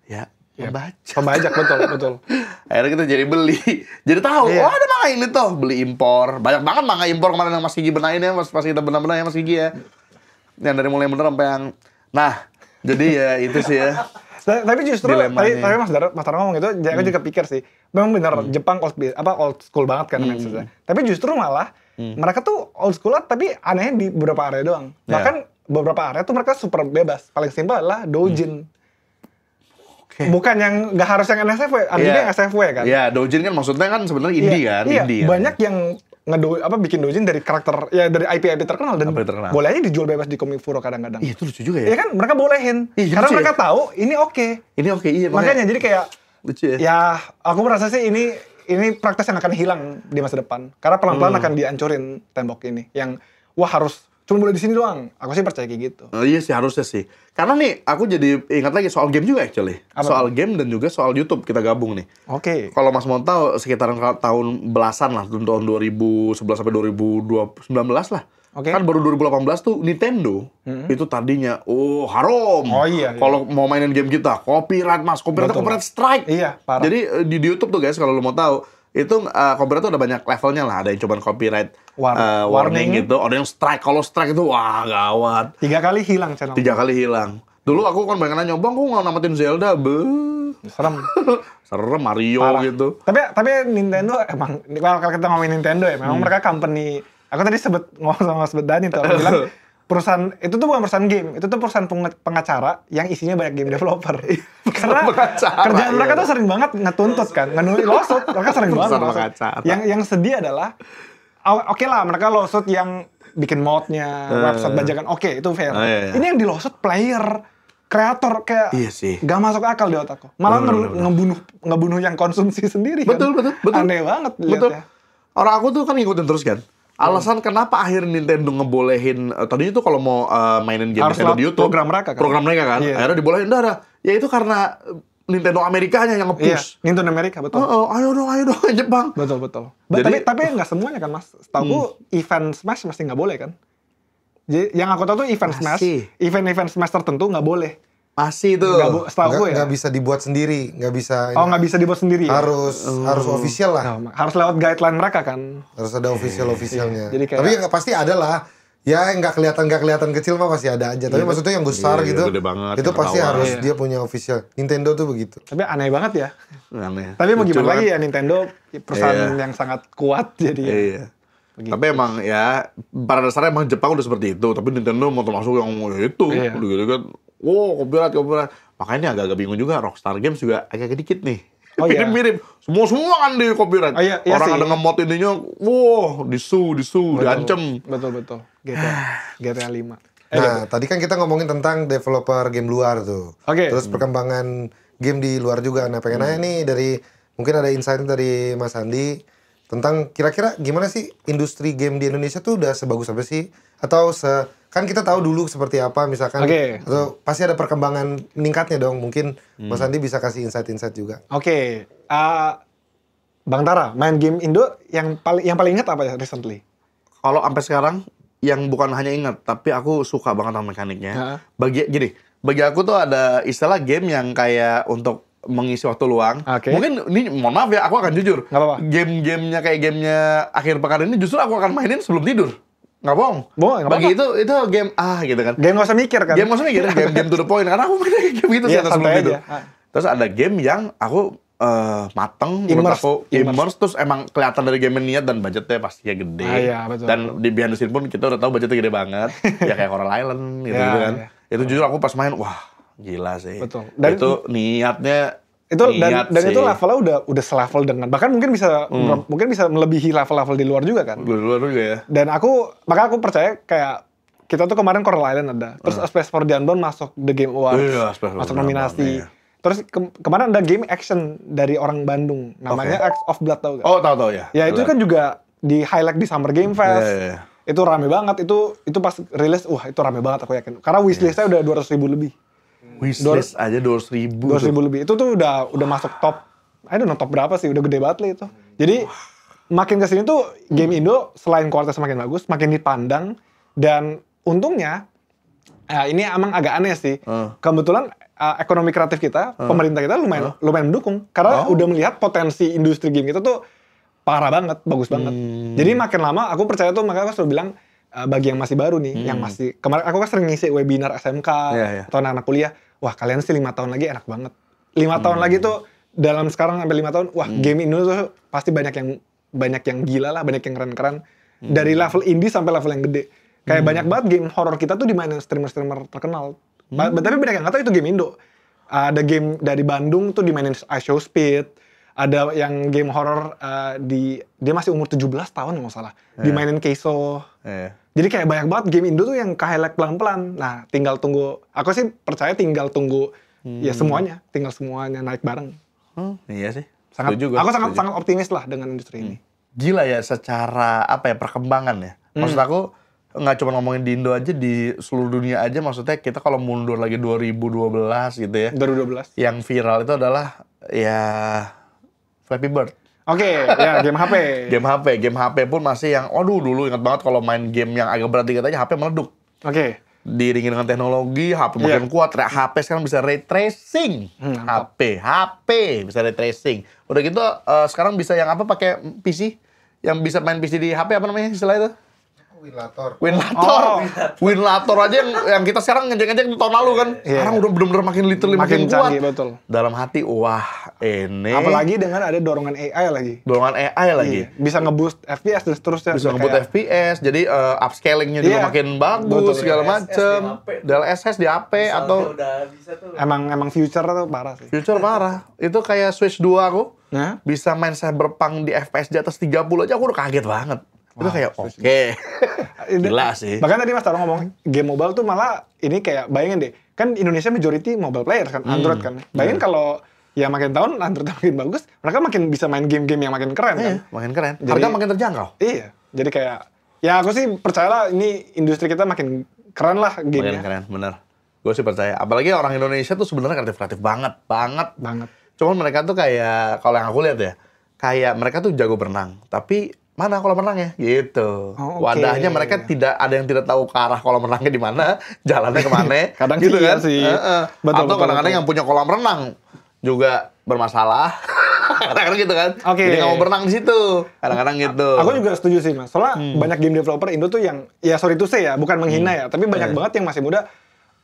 ya pembajak betul. Akhirnya kita jadi beli. Jadi tahu, oh ada manga ini tuh, beli impor. Banyak banget manga impor kemarin yang Mas Gigi benahin ya, pas kita benar-benar ya Mas Gigi ya. Yang dari mulai bener sampai yang jadi ya itu sih ya. Tapi justru tadi Mas Dara ngomong itu, aku juga pikir sih, memang benar Jepang old school banget kan maksudnya. Tapi justru malah mereka tuh old school tapi anehnya di beberapa area doang. Bahkan beberapa area tuh mereka super bebas. Paling simpel adalah doujin. Bukan yang nggak harus yang NSFW, artinya yang SFW kan? Iya, doujin kan maksudnya kan sebenarnya indie kan? Iya, indie banyak yang bikin doujin dari karakter, ya dari IP terkenal dan boleh aja dijual bebas di Komifuro kadang-kadang. Iya, itu lucu juga ya? Iya kan, mereka bolehin. Karena mereka tahu ini oke. Ini oke, iya. Makanya jadi kayak, lucu ya? Ya, aku merasa sih ini praktis yang akan hilang di masa depan. Karena pelan-pelan akan dihancurin tembok ini. Yang, wah harus cuma boleh di sini doang. Aku sih percaya kayak gitu. Iya sih, harusnya sih. Karena nih, aku jadi ingat lagi soal game juga actually. Soal game dan juga soal YouTube kita gabung nih. Oke. Kalau Mas mau tahu, sekitaran tahun belasan lah, tahun 2011 sampai 2019 lah. Kan baru 2018 tuh Nintendo itu tadinya haram. Oh iya. Kalau mau mainin game kita, copyright Mas, copyright strike. Iya, parah. Jadi di YouTube tuh guys, kalau lo mau tahu, itu copyright tuh ada banyak levelnya lah. Ada yang cobaan copyright warning gitu, ada yang strike. Kalau strike itu wah gawat. 3 kali hilang channel. 3 kali hilang. Dulu aku kan pengen nyoba, aku nggak namatin Zelda, serem. Serem Mario parah. gitu. Tapi Nintendo emang kalau kita ngomongin Nintendo ya, memang mereka company. Aku tadi ngomong sama Dani tuh, aku bilang perusahaan itu tuh bukan perusahaan game, itu tuh perusahaan pengacara yang isinya banyak game developer. Karena kerjaan mereka tuh sering banget ngetuntut kan, ngenulis lawsuit, mereka sering banget. Yang sedih adalah, oke lah mereka lawsuit yang bikin modnya, website bajakan, oke itu fair. Ini yang di lawsuit player, kreator kayak gak masuk akal di otakku. Malah ngebunuh yang konsumsi sendiri kan. Betul. Aneh banget lihatnya. Orang aku tuh kan ngikutin terus kan. Alasan kenapa akhirnya Nintendo ngebolehin tadinya tuh kalau mau mainin game Nintendo di YouTube program mereka kan. Akhirnya dibolehin ya itu karena Nintendo Amerikanya yang nge-push. Nintendo Amerika betul. Ayo dong Jepang. Betul. Tapi nggak semuanya kan Mas. Setahu event Smash masih nggak boleh kan. Jadi yang aku tahu tuh event Smash, event Smash tertentu nggak boleh. Masih tuh. Setahu gue ya. Nggak bisa dibuat sendiri, nggak bisa. Nggak bisa dibuat sendiri. Harus official lah. Harus lewat guideline mereka kan. Harus ada officialnya. Jadi kayak, tapi ya pasti ada lah. Ya nggak kelihatan kecil mah pasti ada aja. Tapi maksudnya yang besar gitu, itu pasti harus dia punya official. Nintendo tuh begitu. Tapi aneh banget ya. Aneh. Tapi mau gimana lagi ya, Nintendo perusahaan yang sangat kuat jadi. Iya. Tapi emang ya pada dasarnya emang Jepang udah seperti itu. Tapi Nintendo mau termasuk yang itu, gitu kan. Copyright. Makanya agak-agak bingung juga. Rockstar Games juga agak dikit nih. Mirip-mirip. Semua kan di copyright. Iya orang sih. ada nge-mod ininya, disu, diancem. Betul. GTA 5. Nah, tadi kan kita ngomongin tentang developer game luar tuh. Terus perkembangan game di luar juga. Nah, pengen nanya nih mungkin ada insight dari Mas Andi tentang kira-kira gimana sih industri game di Indonesia tuh udah sebagus apa sih? Atau kan kita tahu dulu seperti apa misalkan, atau pasti ada perkembangan meningkatnya dong. Mungkin Mas Andi bisa kasih insight juga. Bang Tara, main game Indo yang paling inget apa ya recently? Kalau sampai sekarang yang bukan hanya ingat, tapi aku suka banget sama mekaniknya. Bagi aku tuh ada istilah game yang kayak untuk mengisi waktu luang. Mungkin ini mohon maaf ya, aku akan jujur. Game-gamenya kayak gamenya akhir pekan ini justru aku akan mainin sebelum tidur. Nggak bohong. Bagi itu game gitu kan. Game nggak usah mikir kan. Game nggak usah mikir, game to the point. Karena aku main game gitu sih sebelum tidur. Terus ada game yang aku mateng, menurut aku immerse, terus emang kelihatan dari game niat dan budgetnya pastinya gede. Betul. Dan di behind the scene pun kita udah tahu budgetnya gede banget. Ya kayak Coral Island gitu kan. Itu jujur aku pas main, wah gila sih. Betul. Dan itu niatnya. Dan itu levelnya udah selevel dengan, bahkan mungkin bisa melebihi level-level di luar juga kan. Di luar juga ya. Dan maka aku percaya kayak kita tuh kemarin Coral Island ada, terus Space for the Unbound masuk The Game Awards, masuk nominasi. Terus kemarin ada game action dari orang Bandung, namanya Axe of Blood, tau gak? Oh, tahu ya. Ya itu kan juga di highlight di Summer Game Fest. Iya. Itu rame banget, itu pas rilis, itu rame banget aku yakin. Karena wishlist-nya udah 200.000 lebih. Wishlist aja 200.000. 200.000 lebih. Itu tuh udah masuk top, I don't know top berapa sih, udah gede banget lah itu. Jadi makin kesini tuh game Indo selain kualitas makin bagus, makin dipandang, dan untungnya ini emang agak aneh sih. Kebetulan ekonomi kreatif kita, pemerintah kita lumayan mendukung karena udah melihat potensi industri game kita tuh parah banget, bagus banget. Jadi makin lama aku percaya tuh, makanya aku selalu bilang bagi yang masih baru nih, yang masih kemarin aku kan sering ngisi webinar SMK atau anak-anak kuliah, wah kalian sih 5 tahun lagi enak banget. 5 tahun lagi tuh dalam sekarang sampai 5 tahun, wah game Indo tuh pasti banyak yang gila lah, banyak yang keren-keren. Dari level indie sampai level yang gede. Kayak banyak banget game horror kita tuh dimainin streamer-streamer terkenal. Tapi banyak yang nggak tahu itu game Indo. Ada game dari Bandung tuh dimainin iShowSpeed. Ada yang game horror dia masih umur 17 tahun nggak salah. Dimainin Keiso. Jadi kayak banyak banget game Indo tuh yang ke-highlight pelan-pelan. Nah, tinggal tunggu. Aku sih percaya tinggal tunggu ya semuanya. Tinggal semuanya naik bareng. Iya sih. Aku sangat optimis lah dengan industri ini. Gila ya secara perkembangan ya. Maksud aku nggak cuma ngomongin di Indo aja, di seluruh dunia aja. Maksudnya kita kalau mundur lagi 2012 gitu ya. 2012. Yang viral itu adalah ya Flappy Bird. Oke, ya game HP. Game HP pun masih yang, dulu ingat banget kalau main game yang agak berat dikit aja HP meleduk. Oke. Diiringi dengan teknologi, HP makin kuat. HP sekarang bisa ray tracing. HP bisa ray tracing. Udah gitu sekarang bisa yang pakai PC, yang bisa main PC di HP, apa namanya istilah itu? Winlator aja yang kita sekarang ngejek-ngejek tahun lalu kan. Sekarang udah bener-bener makin literally makin kuat. Canggih, betul. Dalam hati, wah ini. Apalagi dengan ada dorongan AI lagi. Bisa nge-boost FPS dan seterusnya. Bisa nge-boost FPS, jadi upscaling-nya juga makin bagus, segala macem. DLSS di HP atau... Emang future tuh parah sih. Future parah. Itu kayak Switch 2 aku. Bisa main Cyberpunk di FPS di atas 30 aja aku udah kaget banget. Itu kayak oke. Gila sih. Bahkan tadi Mas Taro ngomong game mobile tuh malah ini kayak bayangin deh. Kan Indonesia majority mobile player kan, Android kan. Bayangin kalau ya makin tahun Android makin bagus, mereka makin bisa main game-game yang makin keren kan. Makin keren. Harga makin terjangkau. Iya. Jadi kayak ya aku sih percayalah ini industri kita makin keren lah game-nya. Makin keren, bener. Gue sih percaya. Apalagi orang Indonesia tuh sebenarnya kreatif banget. Cuman mereka tuh kayak kalau yang aku lihat ya, kayak mereka tuh jago berenang, tapi mana kolam renangnya gitu. Wadahnya mereka ada yang tidak tahu ke arah kolam renangnya di mana, jalannya kemana. Kadang gitu kan sih. Atau kadang-kadang yang punya kolam renang juga bermasalah. Kadang-kadang gitu kan. Jadi nggak mau berenang di situ. Kadang-kadang gitu. Aku juga setuju sih Mas. Soalnya banyak game developer Indo tuh yang ya sorry to say ya, bukan menghina ya, tapi banyak banget yang masih muda.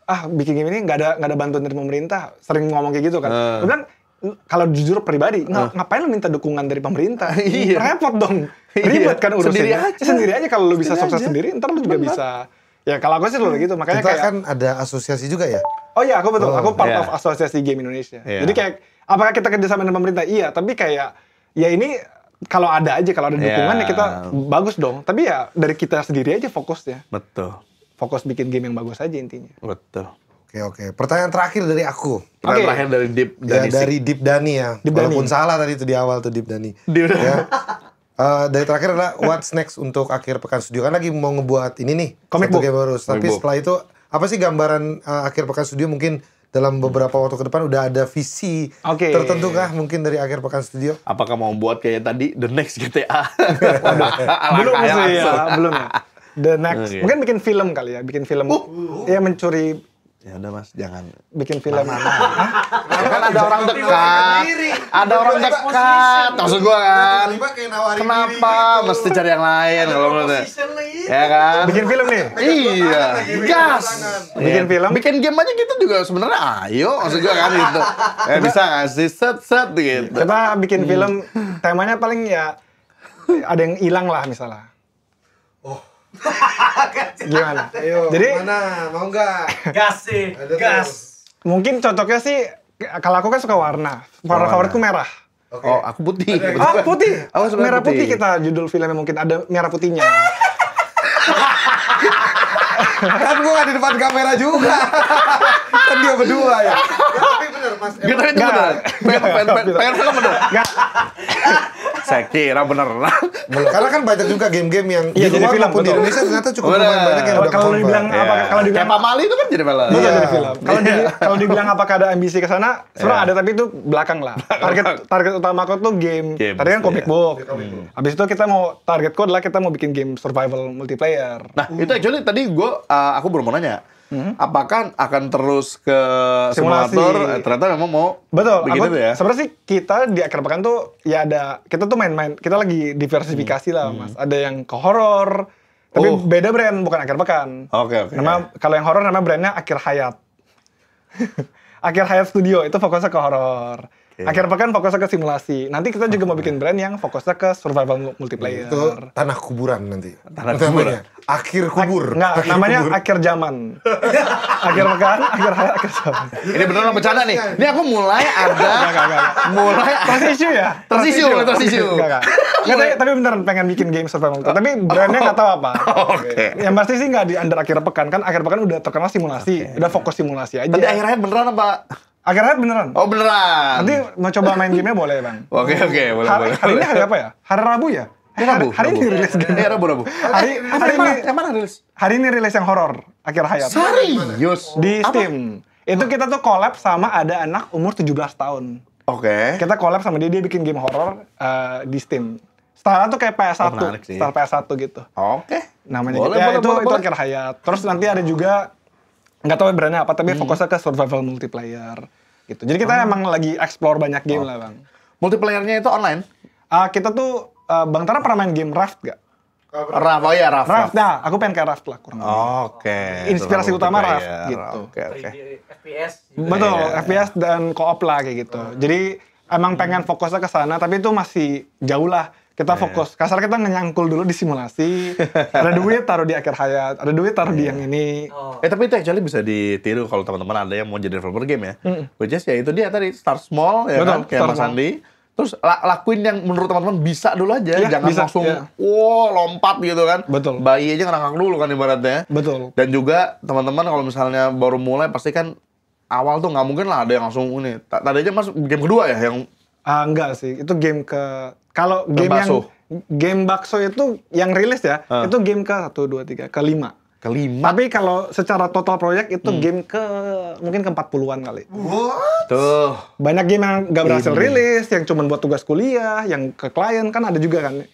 Bikin game ini nggak ada bantuan dari pemerintah. Sering ngomong kayak gitu kan. Kemudian kalau jujur pribadi, ngapain lu minta dukungan dari pemerintah? Repot dong. Ribet kan urusannya. Sendiri aja kalau lu bisa sukses sendiri, ntar lu juga bisa. Ya kalau aku sih selalu gitu, makanya kita kan ada asosiasi juga ya? Oh iya, aku betul. Aku part of asosiasi game Indonesia. Jadi kayak, apakah kita kerjasama dengan pemerintah? Iya, tapi kayak, ya ini kalau ada dukungan ya kita bagus dong. Tapi ya dari kita sendiri aja fokusnya. Betul. Fokus bikin game yang bagus aja intinya. Betul. Oke. Pertanyaan terakhir dari aku. Terakhir dari Deep Dani. Dari Deep Dani ya. Walaupun salah tadi itu di awal tuh Deep Dani. Ya. Dari terakhir adalah what's next untuk akhir pekan studio, kan lagi mau ngebuat ini nih comic book game baru. Tapi setelah itu apa sih gambaran akhir pekan studio, mungkin dalam beberapa waktu ke depan udah ada visi tertentu kah mungkin dari akhir pekan studio? Apakah mau buat kayak tadi The Next GTA? Belum sih ya, belum ya. The Next mungkin bikin film kali ya, bikin film ya mencuri. Ya udah Mas, jangan bikin film mana? Kan ada orang dekat. Ada orang dekat. Maksud gua kan. Kenapa mesti cari yang lain kalau menurut? Ya kan? Bikin film nih. Iya. Gas. Bikin film. Bikin game aja gitu juga sebenarnya ayo maksud gua kan gitu. Bisa nggak sih set gitu. Kita bikin film temanya paling ya ada yang hilang lah misalnya. Gimana? Ayo, jadi mana? Mau nggak? Gas sih, gas. Mungkin cocoknya sih, kalau aku kan suka warna. Warna favoritku merah. Oh, aku putih. Putih. Merah putih kita judul filmnya mungkin ada merah putihnya. Kan gue gak di depan kamera juga. Kan dia berdua ya. Tapi bener Mas. Gitu itu bener. Pengen film bener. Enggak. Saya kira bener. Karena kan banyak juga game-game yang Iya, di jadi luar film, maupun di betul. Indonesia ternyata cukup Bener. lumayan banyak yang udah Kalau confirm. dibilang apa kalau Kayak dibilang Pak Mali itu kan jadi film. Betul, Iya. jadi film. Kalau dibilang apakah ada ambisi ke sana, sebenarnya ada tapi itu belakang lah. Target utama aku tuh game. Games, Tadi kan comic iya. book. Habis itu kita mau targetku adalah kita mau bikin game survival multiplayer. Nah, itu actually tadi aku baru mau nanya. Apakah akan terus ke Simulasi. simulator? Ternyata memang mau Betul, bikin itu ya. sebenarnya sih kita di akhir pekan tuh ya kita tuh main-main, kita lagi diversifikasi lah Mas. Ada yang ke horor, tapi Oh. beda brand, bukan akhir pekan. Oke, oke. Kalau yang horor nama brandnya Akhir Hayat. Akhir Hayat Studio itu fokusnya ke horor. Akhir pekan fokusnya ke simulasi. Nanti kita juga mau bikin brand yang fokusnya ke survival multiplayer. Itu tanah kuburan nanti. Tanah Itu kuburan. namanya. Akhir kubur. Enggak, namanya Akhir Zaman. Akhir pekan, akhir hayat, akhir zaman. Ini beneran bercanda nih. Ini aku mulai ada mulai Tersisu ya? Tersisu. Enggak. Tapi beneran pengen bikin game survival. Tapi brandnya nggak tahu apa. Oke. Yang pasti sih nggak di under akhir pekan. Kan akhir pekan udah terkenal simulasi. Udah fokus simulasi aja. Tadi akhirnya beneran apa? Akhir hayat beneran. Oh beneran. Nanti mau coba main gamenya boleh Bang. Oke, boleh. Hari ini hari apa ya? Hari Rabu ya? Hari ini rilis game. Rabu. Hari ini Yang mana rilis? hari ini rilis yang horor Akhir Hayat. Serius? Di Steam. Itu kita tuh collab sama ada anak umur 17 tahun. Oke. Kita collab sama dia bikin game horor di Steam. Style tuh kayak PS1, menarik sih. style PS1 gitu. Oke. Namanya Boleh, gitu. Ya, boleh. itu Akhir Hayat. Terus nanti ada juga nggak tahu brandnya apa, tapi fokusnya ke survival multiplayer gitu. Jadi kita emang lagi explore banyak game lah Bang. Multiplayernya itu online? Kita tuh Bang Tara pernah main game Raft gak? Raft, oh iya Raft. Raft, nah aku pengen kayak Raft lah kurang lebih. Oke. Inspirasi itu utama multiplayer. Raft gitu. Oke. FPS. Betul, Iya. FPS dan co-op lah kayak gitu. Jadi emang pengen fokusnya ke sana, tapi itu masih jauh lah. Kita fokus, kasar kita nyangkul dulu di simulasi, ada duit taruh di Akhir Hayat, ada duit taruh di yang ini. Oh. Tapi itu actually bisa ditiru kalau teman-teman ada yang mau jadi developer game ya. Which is ya itu dia tadi start small ya Betul, kan kayak start Mas small. Andi. Terus lakuin yang menurut teman-teman bisa dulu aja, Iya, jangan bisa, langsung iya. lompat gitu kan. Betul. Bayi aja ngerangkak dulu kan ibaratnya. Betul. Dan juga teman-teman kalau misalnya baru mulai pasti kan awal tuh nggak mungkin lah ada yang langsung ini. Tadi aja Mas game kedua ya yang Enggak sih, itu game kalau game bakso. game bakso itu yang rilis ya, itu game ke 1, 2, 3, ke-5. kelima Tapi kalau secara total proyek itu game mungkin ke 40-an kali. tuh. Banyak game yang nggak berhasil rilis, yang cuma buat tugas kuliah, yang ke klien kan ada juga kan.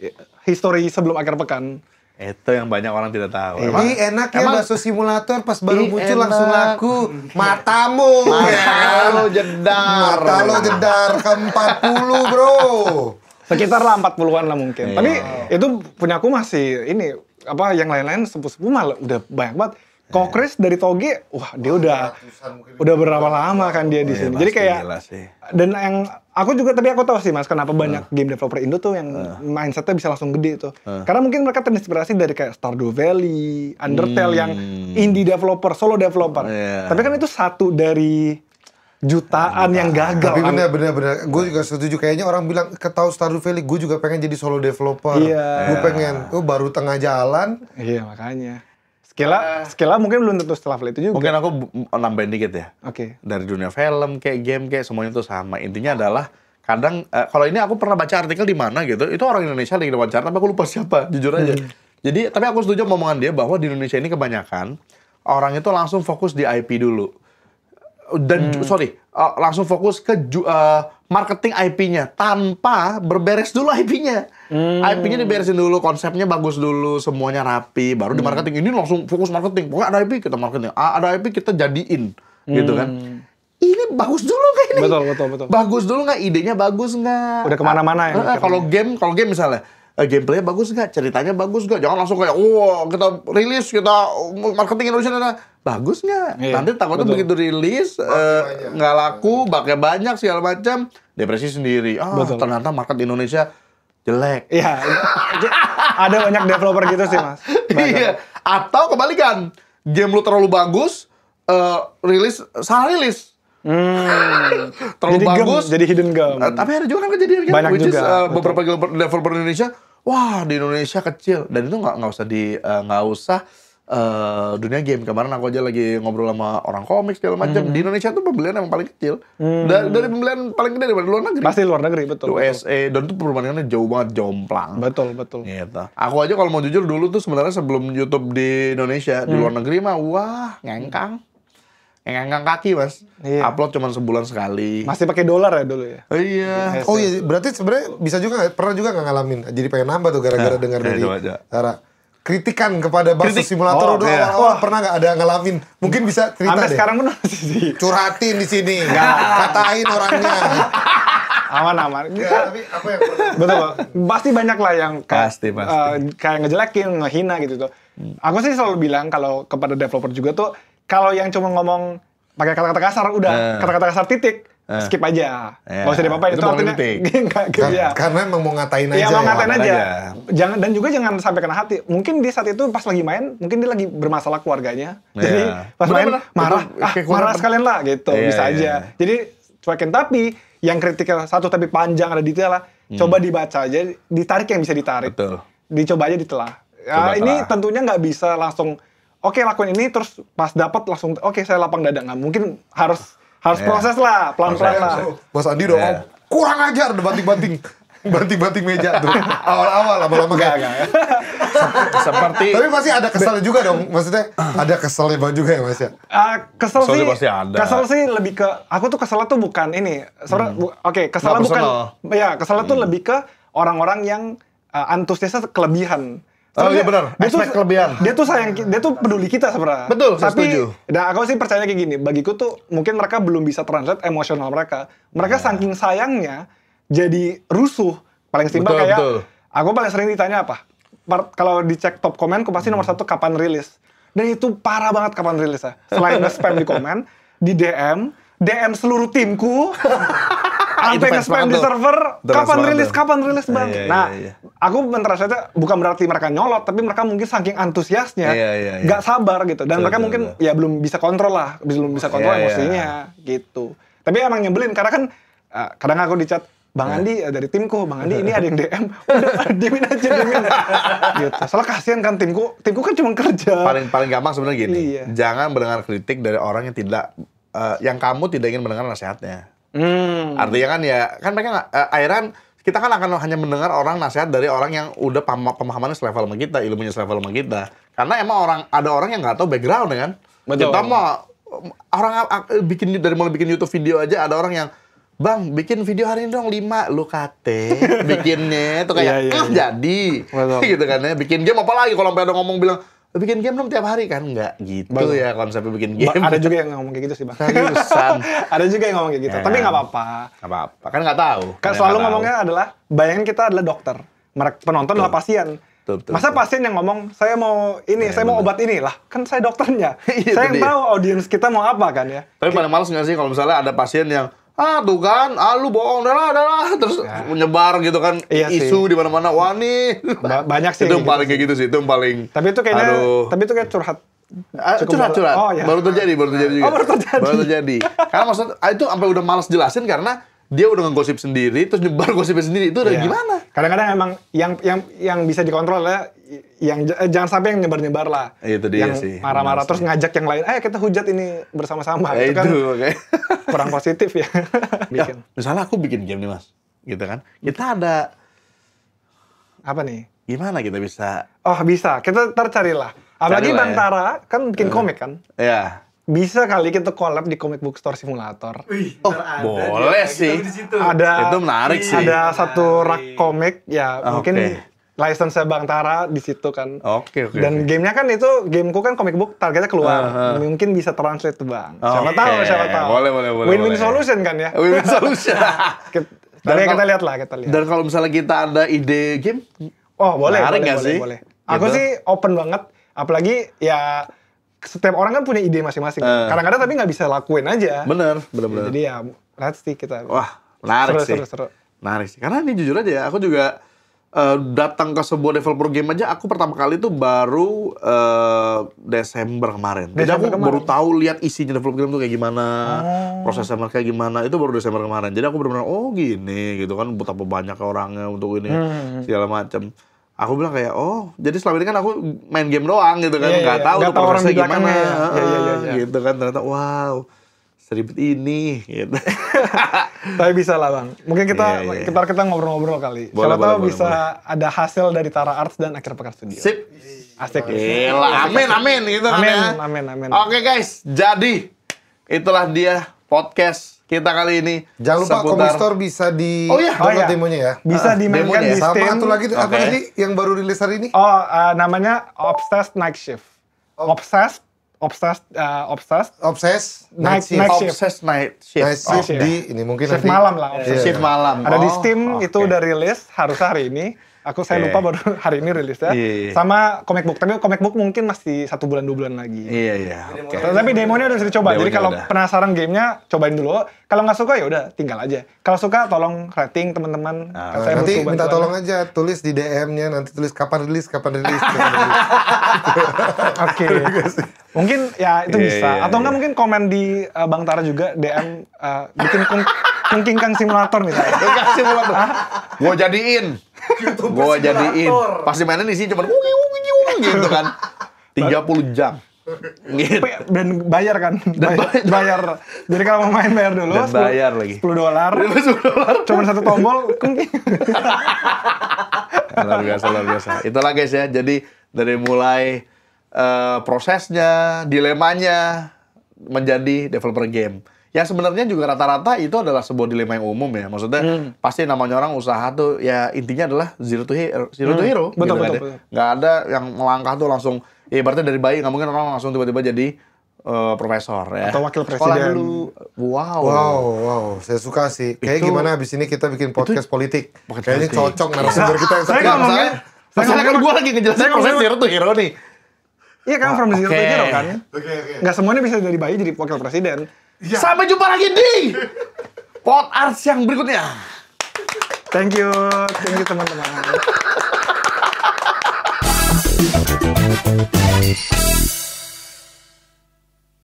History sebelum akhir pekan. Itu yang banyak orang tidak tahu. Ih enak ya emang- bakso simulator pas baru Ih, muncul enak. langsung laku. Matamu. Lo jedar. Mata lo jedar ke 40 bro. Sekitar lah 40-an lah mungkin. Tapi itu punya aku masih ini apa yang lain-lain sepuh-sepuh malah udah banyak banget. Kokris dari Toge, wah dia udah berapa lama kan dia di sini. Jadi pasti kayak gila sih. dan yang aku juga tapi aku tahu sih Mas kenapa banyak game developer Indo tuh yang mindsetnya bisa langsung gede tuh. Karena mungkin mereka terinspirasi dari kayak Stardew Valley, Undertale yang indie developer, solo developer. Iya. Tapi kan itu satu dari jutaan yang gagal. Tapi bener. Gue juga setuju. Kayaknya orang bilang ketahu Stardew Valley. Gue juga pengen jadi solo developer. Iya. Gue pengen. Baru tengah jalan. Iya makanya. Skilla mungkin belum tentu setelah itu juga. Mungkin aku nambahin dikit ya. Oke. Dari dunia film, kayak game, kayak semuanya itu sama. Intinya adalah kadang kalau ini aku pernah baca artikel di mana gitu, itu orang Indonesia lagi diwawancara, tapi aku lupa siapa, jujur aja. Jadi, tapi aku setuju sama omongan dia bahwa di Indonesia ini kebanyakan orang itu langsung fokus di IP dulu. Dan langsung fokus ke marketing IP-nya tanpa berberes dulu IP-nya. IP-nya diberesin dulu, konsepnya bagus dulu, semuanya rapi, baru di marketing. Ini langsung fokus marketing. Pokoknya ada IP kita marketing, ada IP kita jadiin, gitu kan. Ini bagus dulu kayak ini. Betul. Bagus dulu nggak? Idenya bagus nggak? Udah kemana-mana ya. Kalau game misalnya, gameplaynya bagus nggak? Ceritanya bagus nggak? Jangan langsung kayak, wah kita rilis, kita marketing Indonesia, bagus nggak? Iya, Nanti takutnya betul. begitu rilis, nggak laku, bakal banyak segala macam, depresi sendiri. Betul. Ternyata market Indonesia jelek. Iya. Ada banyak developer gitu sih Mas. Iya. Atau kebalikan, game lu terlalu bagus, salah rilis. Terlalu Jadi bagus, jadi hidden gem. tapi ada juga kan kejadian kan, Banyak which is, juga, betul. beberapa developer Indonesia, wah di Indonesia kecil dan itu nggak usah dunia game. Kemarin aku aja lagi ngobrol sama orang komik segala macam. Di Indonesia tuh pembelian emang paling kecil. Dari pembelian paling gede daripada luar negeri. Pasti luar negeri, betul. USA dan tuh perbandingannya jauh banget, jomplang. Betul. Gitu. Aku aja kalau mau jujur dulu tuh sebenarnya sebelum YouTube di Indonesia, di luar negeri mah wah, ngengkang kaki, Mas. Iya. Upload cuma sebulan sekali. Masih pakai dolar ya dulu ya? Iya. Oh iya, berarti sebenarnya bisa juga pernah juga nggak ngalamin. Jadi pengen nambah tuh gara-gara dengar dari Tara. Kritikan kepada Bakso Simulator udah awal-awal pernah nggak ada ngalamin? Mungkin bisa cerita Sampai deh. sekarang pun masih sih. Curhatin di sini, katain orangnya. Aman. Ya, tapi apa yang pernah? Betul. Pasti banyak lah yang Pasti. kayak ngejelekin, ngehina gitu tuh. Aku sih selalu bilang kalau kepada developer juga tuh, kalau yang cuma ngomong pakai kata-kata kasar, udah kata-kata kasar titik, skip aja. Nggak usah diapa-apain. Itu artinya Karena emang mau ngatain aja. Iya, mau ngatain aja. Dan juga jangan sampai kena hati. Mungkin di saat itu pas lagi main, mungkin dia lagi bermasalah keluarganya. Jadi pas main marah sekalian lah gitu, bisa aja. Jadi cuekin, tapi yang kritiknya satu tapi panjang ada detail lah. Coba dibaca aja, ditarik yang bisa ditarik. Betul. Dicoba aja ditelah. Ya, ini tentunya nggak bisa langsung oke lakuin ini terus pas dapat langsung oke saya lapang dada, nggak mungkin, harus proses lah, pelan-pelan lah. Mas Andi dong, kurang ajar udah banting meja tuh. Awal-awal lama-lama Enggak. Seperti Tapi pasti ada keselnya juga dong. Maksudnya ada keselnya juga ya, Mas ya? Kesel sih, pasti ada. kesel sih lebih ke, aku tuh keselnya tuh bukan ini. Keselnya bukan, ya keselnya tuh lebih ke orang-orang yang antusiasnya kelebihan. Oh iya benar, expect kelebihan. Dia tuh peduli kita sebenarnya. Betul, saya setuju. Dan aku sih percaya kayak gini, bagiku tuh mungkin mereka belum bisa translate emosional mereka. Mereka saking sayangnya jadi rusuh. Paling simpel kayak, aku paling sering ditanya apa? Kalau dicek top komen, aku pasti nomor 1 kapan rilis. Dan itu parah banget kapan rilis ya. Selain nge-spam di komen, di DM seluruh timku. Sampai nge-spam di server, kapan rilis bang? Aku mentranslate bukan berarti mereka nyolot, tapi mereka mungkin saking antusiasnya, nggak sabar gitu. Dan mereka mungkin ya belum bisa kontrol lah, emosinya gitu. Tapi emang nyebelin, karena kan kadang aku dicat, Bang Andi dari timku, Bang Andi ini ada yang DM, udah diemin aja. Gitu. Soalnya kasihan kan timku kan cuma kerja. Paling gampang sebenarnya gini, jangan mendengar kritik dari orang yang kamu tidak ingin mendengar nasihatnya. Artinya kan kan mereka nggak, akhirnya kita kan akan hanya mendengar orang nasihat dari orang yang udah pemahamannya selevel sama kita, ilmunya selevel sama kita. Karena emang ada orang yang nggak tahu background kan. Betul. Kita mah orang dari mulai bikin YouTube video aja ada orang yang, Bang, bikin video hari ini dong 5, lu kate bikinnya itu kayak jadi. Betul. Gitu kan ya. Bikin game apa lagi kalau sampai ada ngomong bilang bikin game dong tiap hari kan, nggak gitu ya konsepnya bikin game. Ada juga yang ngomong kayak gitu sih bang. Seriusan. Ada juga yang ngomong kayak gitu, tapi nggak apa-apa. Nggak apa-apa, kan nggak tahu. Kan selalu ngomongnya adalah, bayangin kita adalah dokter, penonton adalah pasien. Masa pasien yang ngomong, saya mau ini, saya mau obat ini lah, kan saya dokternya. Saya yang tahu audiens kita mau apa kan ya. Tapi paling males nggak sih kalau misalnya ada pasien yang tuh kan, lu bohong, dah lah, terus menyebar gitu kan, isu di mana-mana, wah nih. Banyak sih. Itu yang paling kayak gitu sih, itu yang paling. Tapi itu kayaknya, kayak curhat. Curhat. Oh, ya. Baru terjadi juga. Baru terjadi. Karena maksud itu sampai udah males jelasin karena dia udah ngegosip sendiri, terus nyebar gosipnya sendiri, itu udah gimana? Kadang-kadang emang yang bisa dikontrol ya, yang jangan sampai yang nyebar-nyebar lah. Itu dia yang sih. Marah-marah terus ngajak yang lain, ayo kita hujat ini bersama-sama. Itu kan kurang positif ya. Bikin. Misalnya aku bikin game nih mas, gitu kan. Kita ada apa nih? Gimana kita bisa? Oh bisa, kita carilah. Apalagi Bang Tara kan bikin komik kan? Iya. Bisa kali kita collab di Comic Book Store Simulator. Boleh sih. Itu menarik sih. Ada satu rak komik ya, mungkin license Bang Tara di situ kan. Dan gamenya kan itu, gameku kan comic book, targetnya keluar. Mungkin bisa translate tuh Bang. Siapa tahu. Boleh. Win-win solution kan ya. Win-win solution. Tapi kita lihat lah. Dan kalau misalnya kita ada ide game, boleh. Boleh. Aku sih open banget. Apalagi ya setiap orang kan punya ide masing-masing. Kadang-kadang tapi nggak bisa lakuin aja. Bener. Jadi ya, let's see kita. Wah, menarik sih. Seru. Menarik sih. Karena ini jujur aja ya, aku juga datang ke sebuah developer game aja, aku pertama kali itu baru Desember kemarin. Jadi aku baru tahu lihat isinya developer game itu kayak gimana, prosesnya mereka gimana, itu baru Desember kemarin. Jadi aku benar-benar, gini gitu kan, betapa banyak orangnya untuk ini, segala macam. Aku bilang kayak, oh, jadi selama ini kan aku main game doang gitu kan, Iya, nggak iya. tahu Nggak tuh tahu orang prosesnya di belakangnya gimana, ya. Iya. gitu kan. Ternyata, wow, seribet ini, gitu. Tapi bisa lah bang. Mungkin Iya. kita ngobrol-ngobrol kali. Boleh, Siapa tahu boleh, bisa ada hasil dari Tara Arts dan Akhir Pekan Studio. Sip. Asik. Gila, amin gitu kan ya. Amin. Oke guys, jadi itulah dia podcast kita kali ini. Jangan lupa seputar- Comic Store bisa di Oh iya. download Oh iya. demonya ya. Bisa dimainkan demonya ya? di Sama Steam. satu lagi tuh, apa Oke. tadi yang baru rilis hari ini? Oh, namanya Obsessed Night Shift. Obsessed Obsess Night Shift. Shift. Obsessed Night Shift. Night Shift Shift. di ini mungkin Shift nanti. malam lah. Iya, Obsessed. Shift malam. Ada di Oh, Steam, itu oke. udah rilis, harusnya hari ini. Aku saya Oke. lupa baru hari ini rilisnya. Iya. Sama comic book, tapi comic book mungkin masih 1 bulan 2 bulan lagi. Iya. Oke. Tapi demonya udah bisa dicoba. Jadi Demonya kalau udah. penasaran gamenya, cobain dulu. Kalau nggak suka ya udah tinggal aja. Kalau suka tolong rating teman-teman. Saya Nanti butuh minta bantuan. tolong aja, tulis di DM-nya, nanti tulis kapan rilis. Oke. Mungkin ya itu Iya, bisa. iya, Atau enggak iya. mungkin komen di Bang Tara juga DM bikin kungkingkang simulator misalnya. Kasih simulator. Gua jadiin. Gua jadiin. Pasti mainin di sini cuma gitu kan. 30 jam. Gitu. Dan bayar kan? Bayar. Jadi kalau mau main bayar dulu. Dan bayar lagi. $10. Cuma satu tombol. Kungking. Luar biasa. Itulah guys ya. Jadi dari mulai prosesnya, dilemanya menjadi developer game. Ya sebenarnya juga rata-rata itu adalah sebuah dilema yang umum ya. Maksudnya pasti namanya orang usaha tuh ya intinya adalah zero to hero. Betul, kan betul. ya. Nggak ada yang melangkah tuh langsung. Ya ibaratnya dari bayi nggak mungkin orang langsung tiba-tiba jadi profesor ya. Atau wakil Sekolah presiden. dulu. Wow. Wow, saya suka sih. Kayak Itu- gimana abis ini kita bikin podcast politik. Podcast Kayaknya politik. cocok narasumber kita yang Saya satu. ngomongnya- Masalahnya kan gue lagi ngejelasin saya proses ngomongnya- zero to hero nih. Iya kan, from zero to Oke. hero kan. Oke. Nggak semuanya bisa dari bayi jadi wakil presiden. Sampai jumpa lagi di Pod Arts yang berikutnya. Thank you teman-teman.